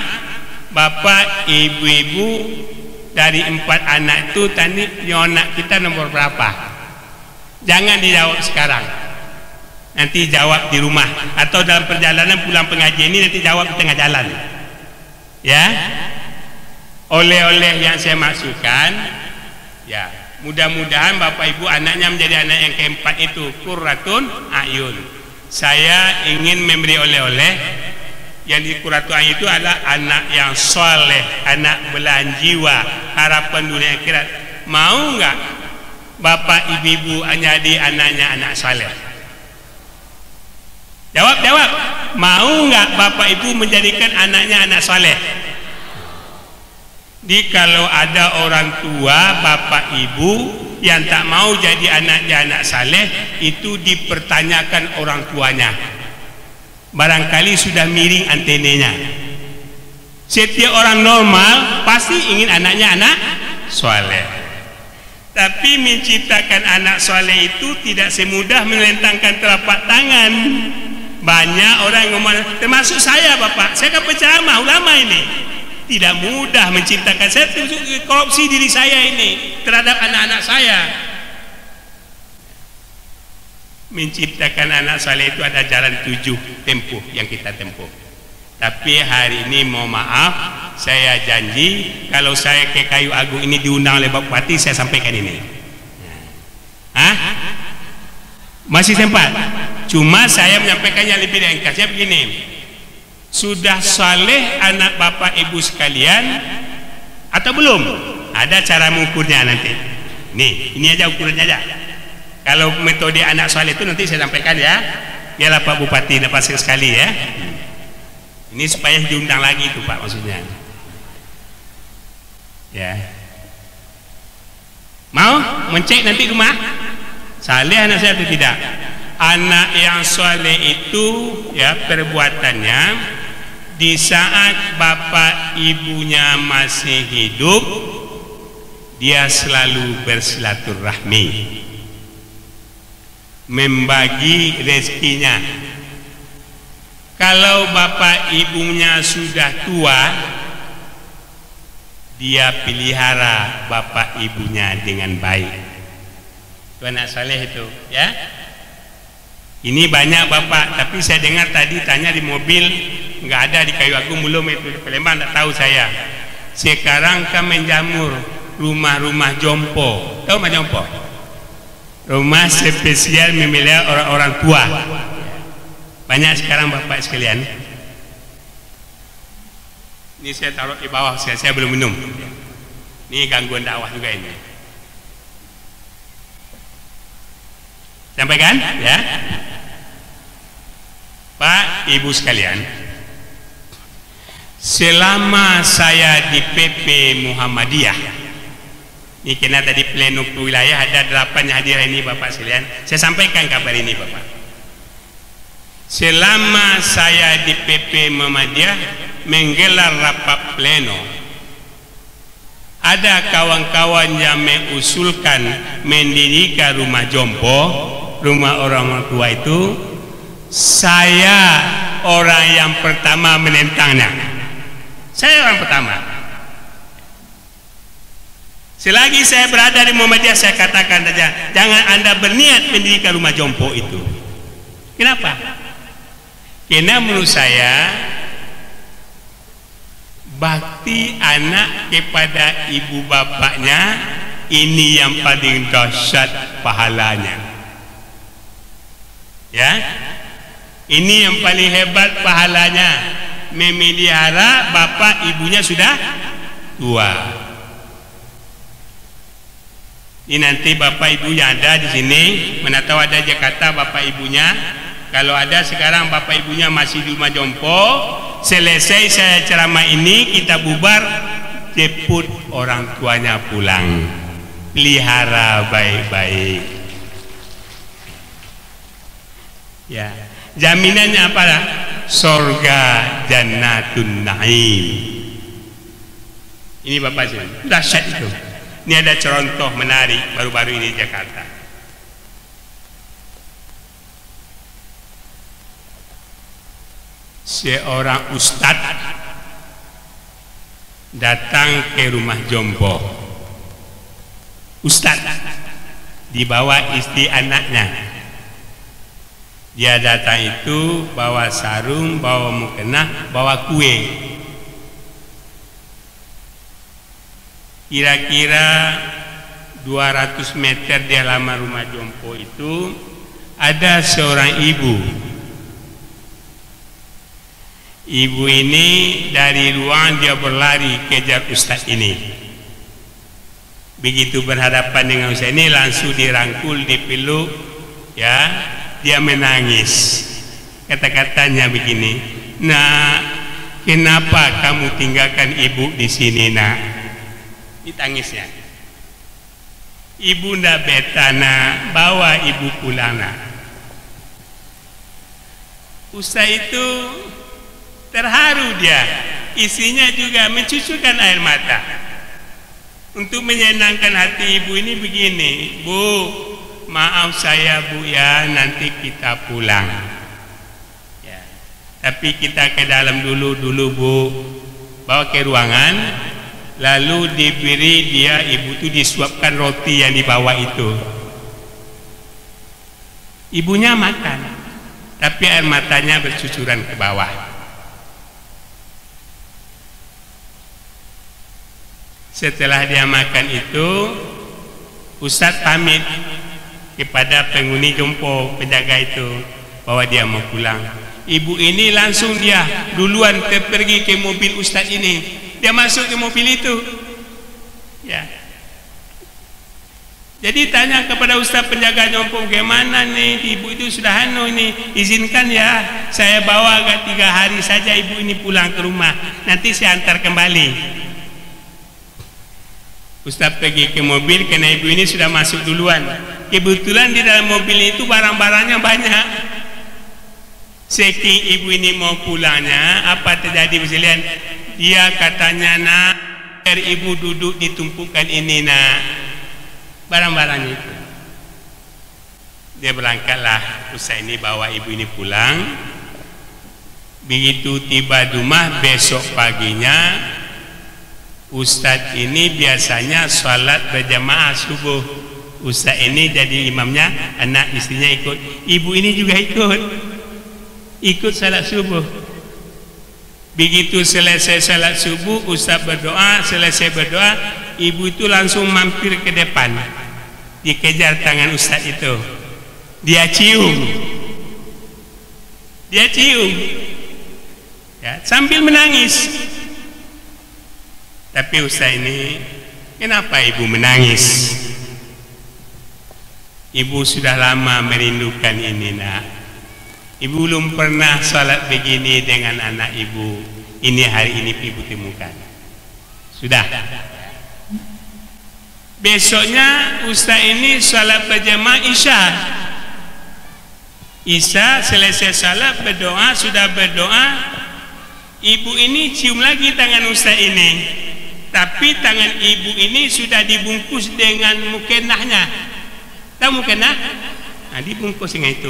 Speaker 1: bapak ibu-ibu dari 4 anak itu tadi anak kita nomor berapa? Jangan dijawab sekarang, nanti jawab di rumah atau dalam perjalanan pulang pengajian ini, nanti jawab di tengah jalan ya. Oleh-oleh yang saya maksudkan ya, mudah-mudahan bapak ibu anaknya menjadi anak yang keempat itu qurratun a'yun. Saya ingin memberi oleh-oleh yang di qurratun a'yun itu adalah anak yang soleh, anak belahan jiwa, harapan dunia akhirat. Mau nggak bapak ibu jadi anaknya anak soleh? Jawab. Mau nggak bapak ibu menjadikan anaknya anak soleh? Kalau ada orang tua bapak ibu yang tak mau jadi anaknya anak saleh, itu dipertanyakan orang tuanya. Barangkali sudah miring antenanya. Setiap orang normal pasti ingin anaknya anak saleh. Tapi menciptakan anak saleh itu tidak semudah melentangkan telapak tangan. Banyak orang yang ngomong, termasuk saya bapak, saya kan penceramah ulama ini. Tidak mudah menciptakan. Saya korupsi diri saya ini terhadap anak-anak saya. Menciptakan anak saleh itu ada jalan 7 tempuh yang kita tempuh. Tapi hari ini mau maaf, saya janji kalau saya ke Kayu Agung ini diundang oleh Bapak Bupati, saya sampaikan ini. Hah? Masih sempat. Cuma saya menyampaikannya lebih ringkasnya begini. Sudah saleh anak bapak ibu sekalian atau belum? Ada cara mengukurnya nanti. Nih, ini aja ukurannya aja. Kalau metode anak saleh itu nanti saya sampaikan ya. Biarlah Pak Bupati dapat sekali ya. Ini supaya diundang lagi itu Pak maksudnya. Ya. Mau mencek nanti rumah? Saleh anak saya atau tidak? Anak yang saleh itu ya perbuatannya di saat bapak ibunya masih hidup, dia selalu bersilaturahmi, membagi rezekinya. Kalau bapak ibunya sudah tua, dia pelihara bapak ibunya dengan baik. Itu anak saleh itu, ya. Ini banyak bapak, tapi saya dengar tadi tanya di mobil, nggak ada di Kayu Agung, belum itu di Palembang, nggak tahu saya. Sekarang kan menjamur rumah-rumah jompo. Tahu rumah jompo? Rumah spesial memilih orang-orang tua. Banyak sekarang bapak sekalian. Ini saya taruh di bawah, saya belum minum. Ini gangguan dakwah juga ini. Sampaikan, ya. Pak, Ibu sekalian, selama saya di PP Muhammadiyah, ini kena tadi pleno wilayah ada 8 yang hadir ini bapak sekalian, saya sampaikan kabar ini bapak. Selama saya di PP Muhammadiyah menggelar rapat pleno, ada kawan-kawan yang mengusulkan mendirikan rumah jompo, rumah orang tua itu. Saya orang yang pertama menentangnya. Saya orang pertama. Selagi saya berada di Muhammadiyah, saya katakan saja, jangan Anda berniat mendirikan rumah jompo itu. Kenapa? Karena menurut saya bakti anak kepada ibu bapaknya ini yang paling dahsyat pahalanya. Ya, ini yang paling hebat pahalanya, memelihara bapak ibunya sudah tua. Ini nanti bapak ibu yang ada di sini, mana tahu ada Jakarta bapak ibunya. Kalau ada sekarang bapak ibunya masih di rumah jompo, selesai saya ceramah ini kita bubar, jemput orang tuanya pulang, pelihara baik-baik. Ya, jaminannya apa lah? Surga Jannatun Naim. Ini bapak sih, dahsyat itu. Ini ada contoh menarik baru-baru ini di Jakarta. Seorang ustadz datang ke rumah jompo. Ustadz dibawa istri anaknya. Dia datang itu bawa sarung, bawa mukena, bawa kue. Kira-kira 200 meter di halaman rumah jompo itu ada seorang ibu. Ibu ini dari ruang dia berlari kejar ustaz ini. Begitu berhadapan dengan ustaz ini langsung dirangkul, dipeluk, ya. Dia menangis. Kata-katanya begini, "Nak, kenapa kamu tinggalkan ibu di sini, nak?" Ditangisnya. "Ibu ndak beta, nak, bawa ibu pulang, nak." Ustaz itu terharu dia. Isinya juga mencucurkan air mata. Untuk menyenangkan hati ibu ini begini, "Bu, maaf saya bu ya, nanti kita pulang ya, tapi kita ke dalam dulu bu." Bawa ke ruangan, lalu diberi dia, ibu itu disuapkan roti yang dibawa itu. Ibunya makan, tapi air matanya bercucuran ke bawah. Setelah dia makan itu, Ustadz pamit kepada penghuni jompo, penjaga itu, bahwa dia mau pulang. Ibu ini langsung dia duluan pergi ke mobil Ustadz ini. Dia masuk ke mobil itu, ya. Jadi tanya kepada Ustadz penjaga jompo, "Gimana nih, ibu itu sudah ini, izinkan ya, saya bawa agak 3 hari saja ibu ini pulang ke rumah, nanti saya antar kembali." Ustadz pergi ke mobil karena ibu ini sudah masuk duluan. Kebetulan di dalam mobil itu barang-barangnya banyak. Saking ibu ini mau pulangnya, apa terjadi sekalian? Dia katanya, nak, biar ibu duduk ditumpukan ini, nak, barang-barangnya itu. Dia berangkatlah, Ustaz ini bawa ibu ini pulang. Begitu tiba di rumah, besok paginya Ustaz ini biasanya sholat berjamaah subuh. Ustaz ini jadi imamnya, anak istrinya ikut, ibu ini juga ikut salat subuh. Begitu selesai salat subuh, Ustaz berdoa, selesai berdoa, ibu itu langsung mampir ke depan, dikejar tangan Ustaz itu, dia cium ya, sambil menangis. Tapi Ustaz ini, kenapa ibu menangis? Ibu sudah lama merindukan ini, nak. Ibu belum pernah salat begini dengan anak ibu. Ini hari ini ibu temukan. Sudah. Besoknya Ustaz ini salat berjamaah Isya, selesai salat berdoa, sudah berdoa, ibu ini cium lagi tangan Ustaz ini. Tapi tangan ibu ini sudah dibungkus dengan mukenahnya. Tahu mukenah? Nah, dibungkus dengan itu.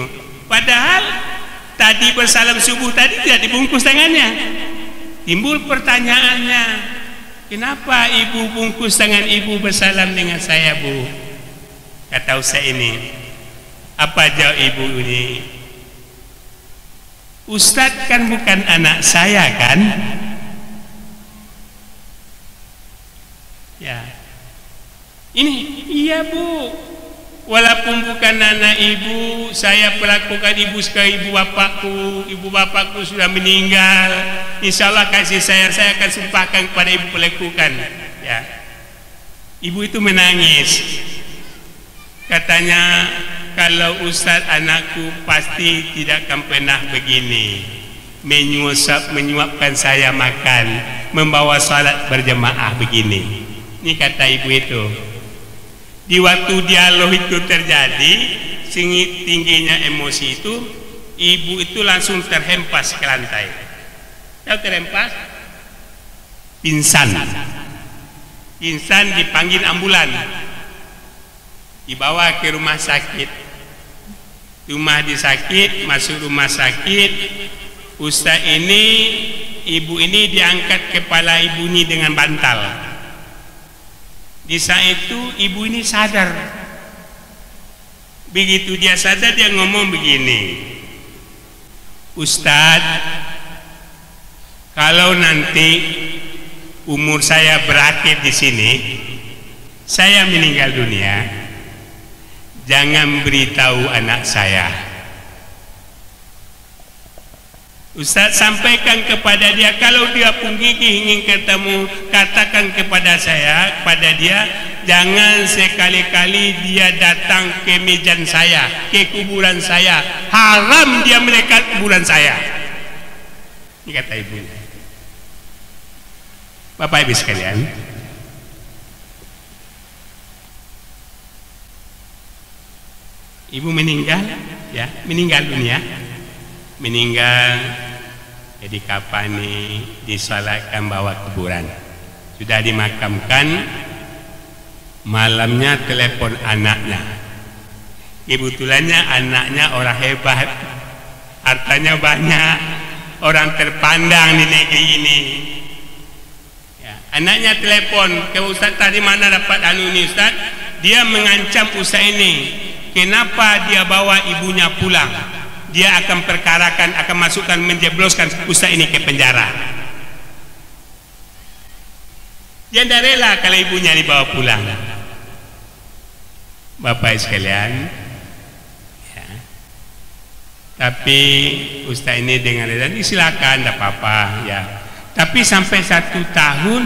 Speaker 1: Padahal tadi bersalam subuh tadi tidak dibungkus tangannya. Timbul pertanyaannya, kenapa ibu bungkus tangan ibu bersalam dengan saya, Bu? Kata Ustaz ini, apa jawab ibu ini? Ustaz kan bukan anak saya, kan? Ya. Ini, iya, Bu. Walaupun bukan anak ibu, saya perlakukan ibu sebagai ibu bapakku sudah meninggal. Insya Allah kasih saya akan sumpahkan kepada ibu perlakukan. Ya. Ibu itu menangis. Katanya, kalau Ustaz anakku pasti tidak akan pernah begini, menyuapkan saya makan, membawa salat berjemaah begini. Ini kata ibu itu. Di waktu dialog itu terjadi, tingginya emosi itu, ibu itu langsung terhempas ke lantai. Tahu terhempas? Pingsan. Dipanggil ambulan, dibawa ke rumah sakit. Masuk rumah sakit. Ustaz ini, ibu ini diangkat kepala ibu ini dengan bantal. Di saat itu ibu ini sadar. Begitu dia sadar, dia ngomong begini, Ustaz, kalau nanti umur saya berakhir di sini, saya meninggal dunia, jangan beritahu anak saya. Ustaz sampaikan kepada dia, kalau dia pun gigih ingin ketemu, katakan kepada saya, kepada dia, jangan sekali-kali dia datang ke mejan saya, ke kuburan saya. Haram dia mendekat kuburan saya. Ini kata ibu. Bapak Ibu sekalian, ibu meninggal, ya, meninggal dunia, jadi kapani, disalatkan, bawa kuburan, sudah dimakamkan. Malamnya telepon anaknya. Kebetulannya anaknya orang hebat, hartanya banyak, orang terpandang di negeri ini. Ya, anaknya telepon ke Ustaz, tadi mana dapat anu ini Ustaz? Dia mengancam Ustaz ini, kenapa dia bawa ibunya pulang? Dia akan perkarakan, akan masukkan, menjebloskan Ustaz ini ke penjara. Dia tidak rela kalau ibunya dibawa pulang. Bapak sekalian, ya. Tapi Ustaz ini dengan rela, silakan, tidak apa-apa, ya. Tapi sampai 1 tahun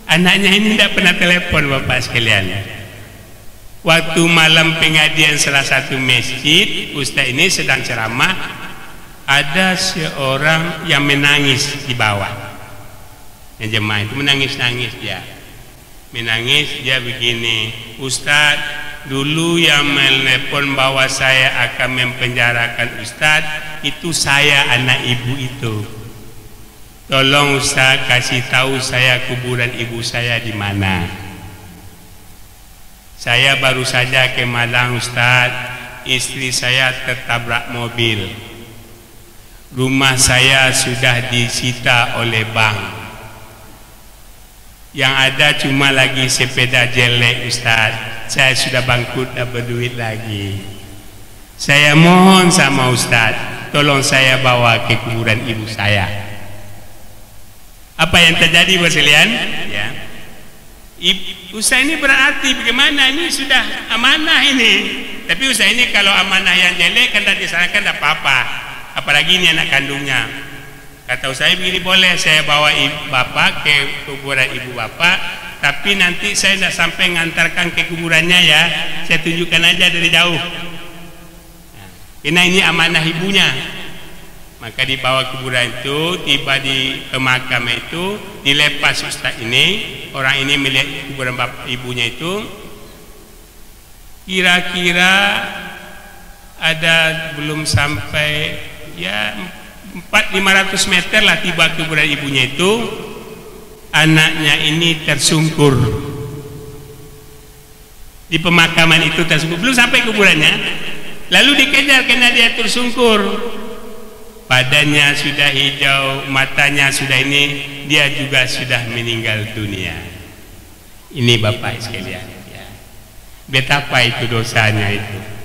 Speaker 1: anaknya ini tidak pernah telepon, Bapak sekalian. Waktu malam pengajian salah satu masjid, Ustaz ini sedang ceramah, ada seorang yang menangis di bawah. Yang jemaah itu menangis-nangis dia. Menangis dia begini, Ustaz, dulu yang menelepon bahwa saya akan mempenjarakan Ustadz itu saya, anak ibu itu. Tolong Ustadz kasih tahu saya kuburan ibu saya di mana. Saya baru saja ke Malang Ustadz, istri saya tertabrak mobil. Rumah saya sudah disita oleh bank. Yang ada cuma lagi sepeda jelek Ustaz. Saya sudah bangkrut, tak berduit lagi. Saya mohon sama Ustaz, tolong saya bawa ke kuburan ibu saya. Apa yang terjadi Bapak sekalian? Ya. Ustaz ini berarti bagaimana? Ini sudah amanah ini. Tapi Ustaz ini kalau amanah yang jelek kan tak diserahkan tak apa-apa. Apalagi ini anak kandungnya. Kata saya begini, boleh saya bawa bapak ke kuburan ibu bapak, tapi nanti saya tidak sampai ngantarkan ke kuburannya ya, saya tunjukkan aja dari jauh. Karena ini amanah ibunya. Maka dibawa kuburan itu, tiba di pemakaman itu, dilepas Ustaz ini, orang ini melihat kuburan bapak ibunya itu, kira-kira ada belum sampai ya 400-500 meter lah tiba kuburan ibunya itu, anaknya ini tersungkur di pemakaman itu, tersungkur belum sampai kuburannya, lalu dikejar karena dia tersungkur, badannya sudah hijau, matanya sudah ini, dia juga sudah meninggal dunia. Ini Bapak sekalian ya. Betapa itu dosanya itu.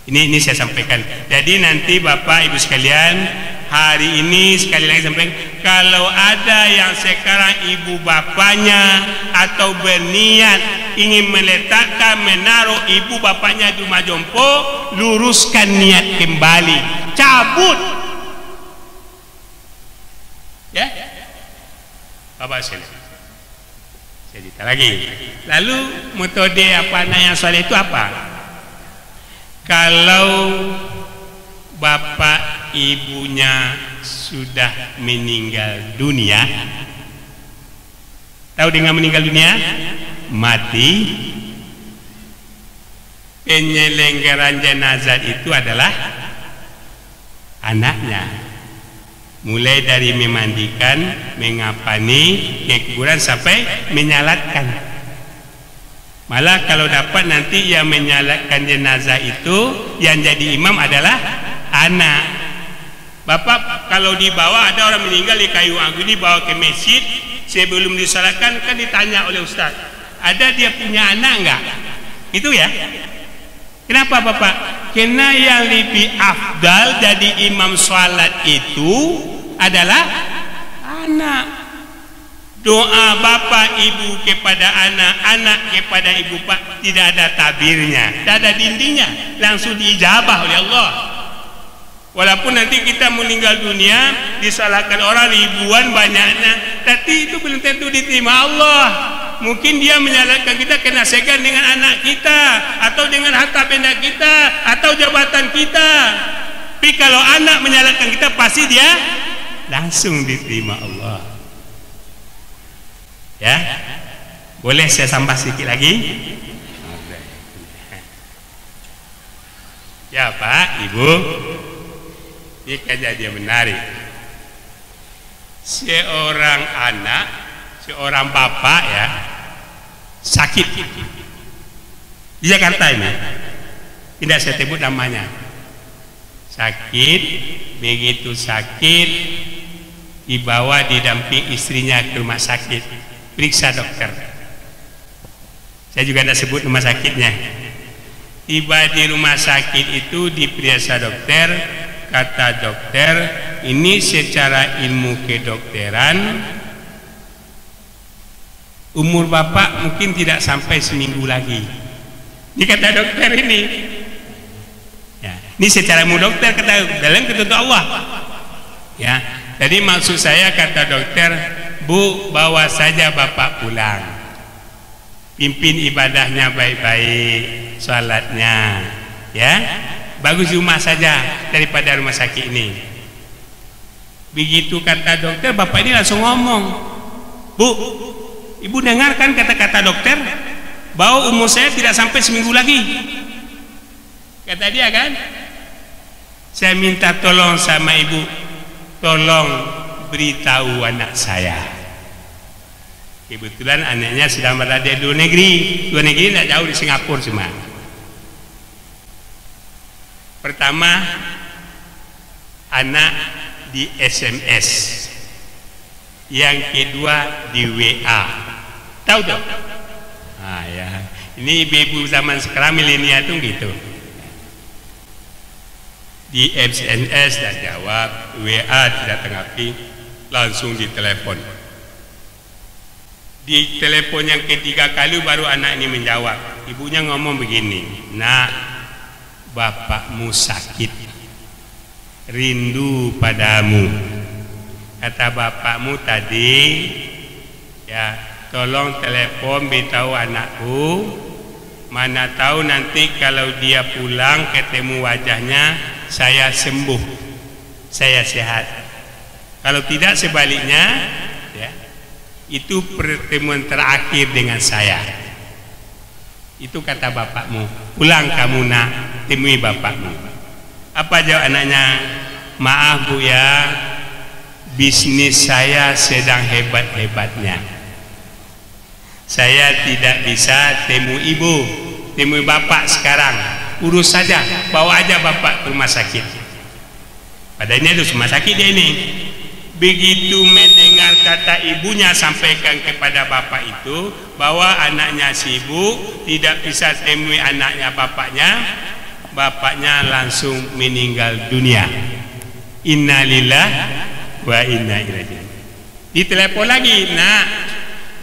Speaker 1: Ini saya sampaikan. Jadi nanti Bapak Ibu sekalian, hari ini sekali lagi sampaikan, kalau ada yang sekarang ibu bapaknya atau berniat ingin meletakkan menaruh ibu bapaknya di rumah jompo, luruskan niat kembali, cabut. Ya, Bapak sekalian. Saya cerita lagi. Lalu metode apa anak yang soleh itu apa? Kalau bapak ibunya sudah meninggal dunia, tahu dengan meninggal dunia? Mati. Penyelenggaraan jenazah itu adalah anaknya. Mulai dari memandikan, mengapani, ke kuburan sampai menyalatkan. Malah kalau dapat nanti yang menyalatkan jenazah itu yang jadi imam adalah anak. Bapak kalau dibawa, ada orang meninggal di kayu anggur, dibawa ke masjid, sebelum disalatkan kan ditanya oleh ustaz, ada dia punya anak enggak? Itu ya. Kenapa Bapak? Karena yang lebih afdal jadi imam salat itu adalah anak. Doa bapak ibu kepada anak, anak kepada ibu pak, tidak ada tabirnya, tidak ada dindingnya, langsung diijabah oleh Allah. Walaupun nanti kita meninggal dunia, disalahkan orang ribuan banyaknya, tapi itu belum tentu diterima Allah. Mungkin dia menyalahkan kita kena segan dengan anak kita, atau dengan harta benda kita, atau jabatan kita. Tapi kalau anak menyalahkan kita, pasti dia langsung diterima Allah. Ya, boleh saya tambah sedikit lagi? Ya Pak, Ibu, ini kejadian menarik. Seorang anak, seorang bapak ya, sakit di Jakarta ini, tidak saya sebut namanya. Sakit, begitu sakit, dibawa didamping istrinya ke rumah sakit. Periksa dokter, saya juga tidak sebut rumah sakitnya. Tiba di rumah sakit itu diperiksa dokter, kata dokter, ini secara ilmu kedokteran umur bapak mungkin tidak sampai seminggu lagi. Ini kata dokter ini. Ya, ini secara ilmu dokter, kata dalam ketentuan Allah. Ya, jadi maksud saya kata dokter, Bu, bawa saja bapak pulang, pimpin ibadahnya baik-baik, sholatnya ya, bagus rumah saja daripada rumah sakit ini. Begitu kata dokter, bapak ini langsung ngomong, Bu, ibu dengarkan kata-kata dokter, bahwa umur saya tidak sampai seminggu lagi. Kata dia kan, saya minta tolong sama ibu, tolong beritahu anak saya. Kebetulan anaknya sedang berada di luar negeri tidak jauh di Singapura cuma. Pertama, anak di SMS, yang kedua di WA. Tahu tuh? Ah ya, ini ibu-ibu zaman sekarang milenial tuh gitu. Di SMS tidak jawab, WA tidak tanggapi, langsung ditelepon. Di telepon yang ketiga kali baru anak ini menjawab. Ibunya ngomong begini, nak, bapakmu sakit, rindu padamu. Kata bapakmu tadi, ya tolong telepon beritahu anakku, mana tahu nanti kalau dia pulang ketemu wajahnya, saya sembuh, saya sehat. Kalau tidak sebaliknya, ya, itu pertemuan terakhir dengan saya. Itu kata bapakmu, pulang kamu nak, temui bapakmu. Apa jawab anaknya? Maaf bu ya, bisnis saya sedang hebat-hebatnya, saya tidak bisa temui ibu, temui bapak sekarang. Urus saja, bawa aja bapak ke rumah sakit. Padahal itu rumah sakit dia ini. Begitu mendengar kata ibunya sampaikan kepada bapak itu bahwa anaknya sibuk, tidak bisa temui anaknya bapaknya langsung meninggal dunia. Innalillahi wa inna ilaihi raji'un. Ditelepon lagi, nak,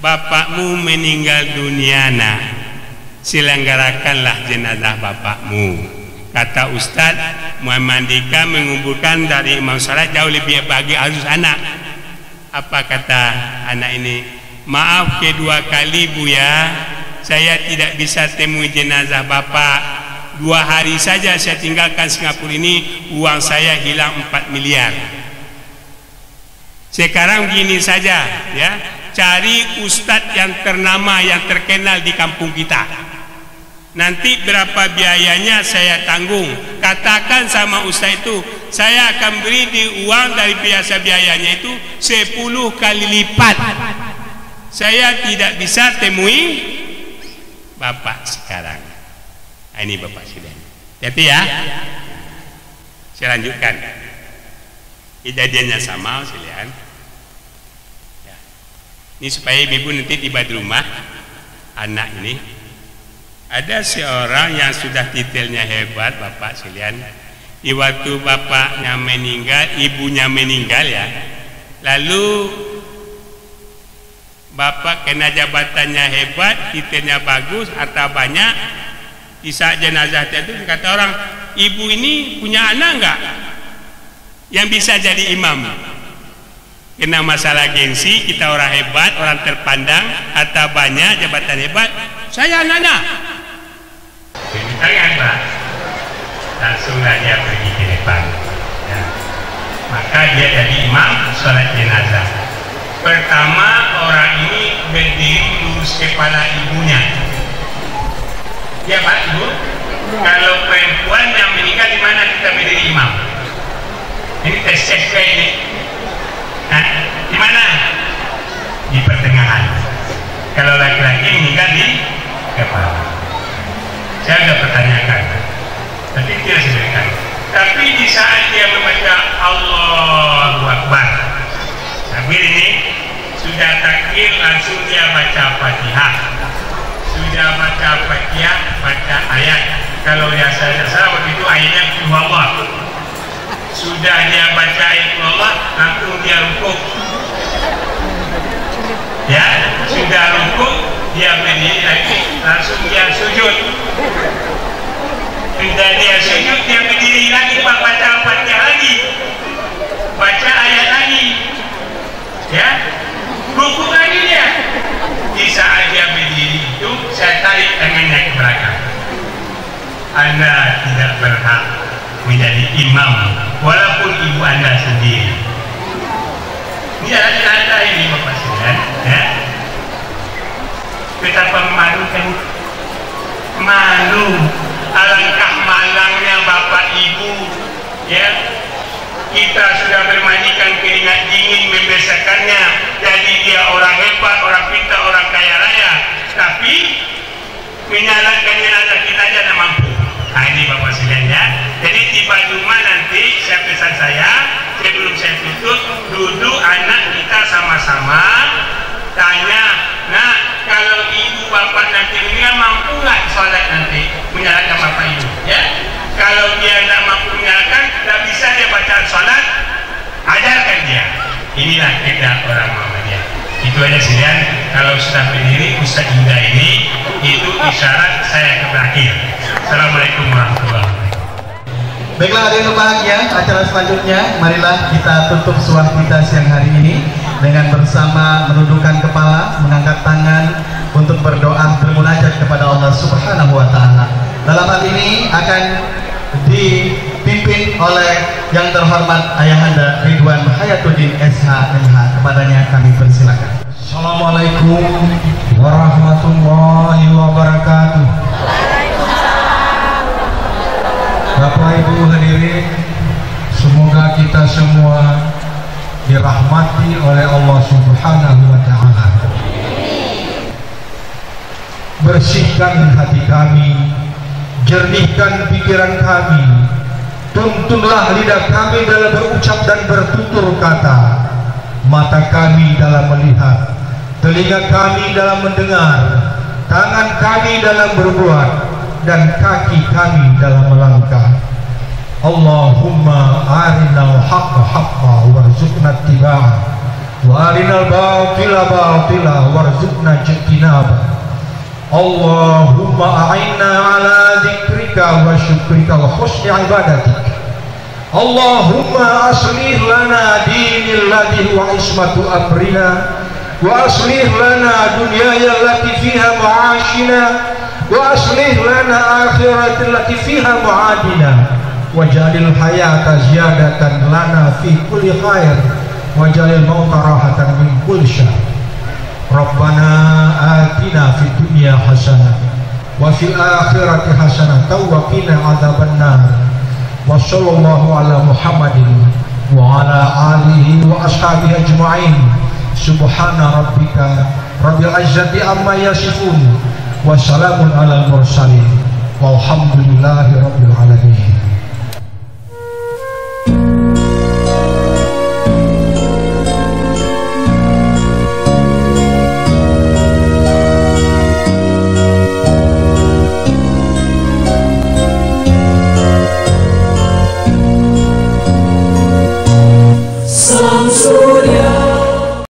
Speaker 1: bapakmu meninggal dunia nak, selenggarakanlah jenazah bapakmu. Kata Ustaz, Muhammad Dika mengumpulkan dari imam salat jauh lebih bagi harus anak. Apa kata anak ini? Maaf kedua kali bu ya, saya tidak bisa temui jenazah bapak. 2 hari saja saya tinggalkan Singapura ini, uang saya hilang 4 miliar. Sekarang gini saja ya, cari ustadz yang ternama, yang terkenal di kampung kita. Nanti berapa biayanya saya tanggung. Katakan sama ustaz itu, saya akan beri di uang dari biasa biayanya itu 10 kali lipat. Saya tidak bisa temui bapak sekarang. Nah, ini bapak sudah. Jadi ya, saya lanjutkan. Kejadiannya sama, sekalian. Ya. Ini supaya ibu nanti tiba di rumah anak ini. Ada seorang yang sudah titelnya hebat, bapak sekalian. Di waktu bapaknya meninggal, ibunya meninggal ya. Lalu bapak kena jabatannya hebat, titelnya bagus, harta banyak. Di saat jenazah itu kata orang, ibu ini punya anak enggak yang bisa jadi imam? Kena masalah gengsi, kita orang hebat, orang terpandang, harta banyak, jabatan hebat. Saya anaknya. Tangan pak, langsunglah dia pergi ke depan ya. Maka dia jadi imam sholat jenazah. Pertama orang ini berdiri lurus kepala ibunya. Ya pak, ibu, kalau perempuan yang meninggal di mana kita berdiri imam? Ini tes cek ini. Nah, di mana? Di pertengahan. Kalau laki-laki meninggal di kepala. Saya sudah pertanyakan, tapi tidak sebutkan. Tapi di saat dia membaca Allahu Akbar, takbir ini sudah takbir langsung dia baca Fatihah. Sudah baca Fatihah, baca ayat. Kalau yang saya salah waktu itu ayatnya Allah. Sudah dia baca ayat Allah, langsung dia rukuk. Ya, sudah rukuk, dia berdiri lagi, langsung dia sujud. Sudah dia sujud, dia berdiri lagi, baca Fatihah lagi, baca ayat lagi, ya, rukuk lagi dia. Di saat dia berdiri itu, saya tarik tangannya ke belakang. Anda tidak berhak menjadi imam, walaupun ibu Anda sendiri. Ini adalah ini bapak sekalian, ya. Betapa memalukan. malu. Alangkah malangnya Bapak Ibu, ya, kita sudah bermandikan keringat dingin membiasakannya, jadi dia orang hebat, orang pintar, orang kaya raya, tapi menyalahkan jenazah kita aja tidak mampu. Nah, ini Bapak sekalian ya. Jadi tiba Juma nanti saya pesan saya sebelum saya tutup, duduk anak kita sama-sama tanya, nah kalau ibu bapak nanti meninggal mampu nggak sholat nanti menyalakan bapak ibu, ya? Kalau dia tidak mampu menyalakan, tidak bisa dia baca sholat, ajarkan dia. Inilah kita orang Muhammadiyah. Itu aja sekalian. Kalau sudah berdiri Ustaz Yuda ini, itu isyarat saya ke berakhir. Assalamualaikum warahmatullahi wabarakatuh.
Speaker 2: Baiklah hadirin berbahagia, acara selanjutnya marilah kita tutup suah kita siang hari ini dengan bersama menundukkan kepala, mengangkat tangan untuk berdoa bermunajat kepada Allah Subhanahu wa taala. Dalam hal ini akan dipimpin oleh yang terhormat Ayahanda Ridwan Hayatuddin SH MH. Kepadanya kami persilakan.
Speaker 3: Assalamualaikum warahmatullahi wabarakatuh. Bapak Ibu hadirin, semoga kita semua dirahmati oleh Allah Subhanahu wa taala. Bersihkan hati kami, jernihkan pikiran kami, tuntunlah lidah kami dalam berucap dan bertutur kata, mata kami dalam melihat, telinga kami dalam mendengar, tangan kami dalam berbuat, dan kaki kami dalam melangkah. Allahumma arinal haqqa haqqa warzuqna ittiba'ah wa arinal batila batila warzuqna ijtinabah. Allahumma a'inna ala dzikrika wa syukrika wa husni ibadatik. Allahumma aslih lana dinil ladzi huwa ismatu amrina wa aslih lana dunyaya allati fiha ma'ashina wa aslih lana akhiratil lati fiha mu'adina wajalil hayata ziyadatan lana fi kulli khair wajalil mauta rahatan min kulli syarr. Rabbana atina fid dunya hasanah wa fil akhirati hasanah wa qina adzabannar. Wa sallallahu ala Muhammadin wa ala alihi wa ashabihi ajma'in. Subhana rabbika rabbil izzati amma yasifun. Wassalamun ala mursalin walhamdulillahi rabbil alamin.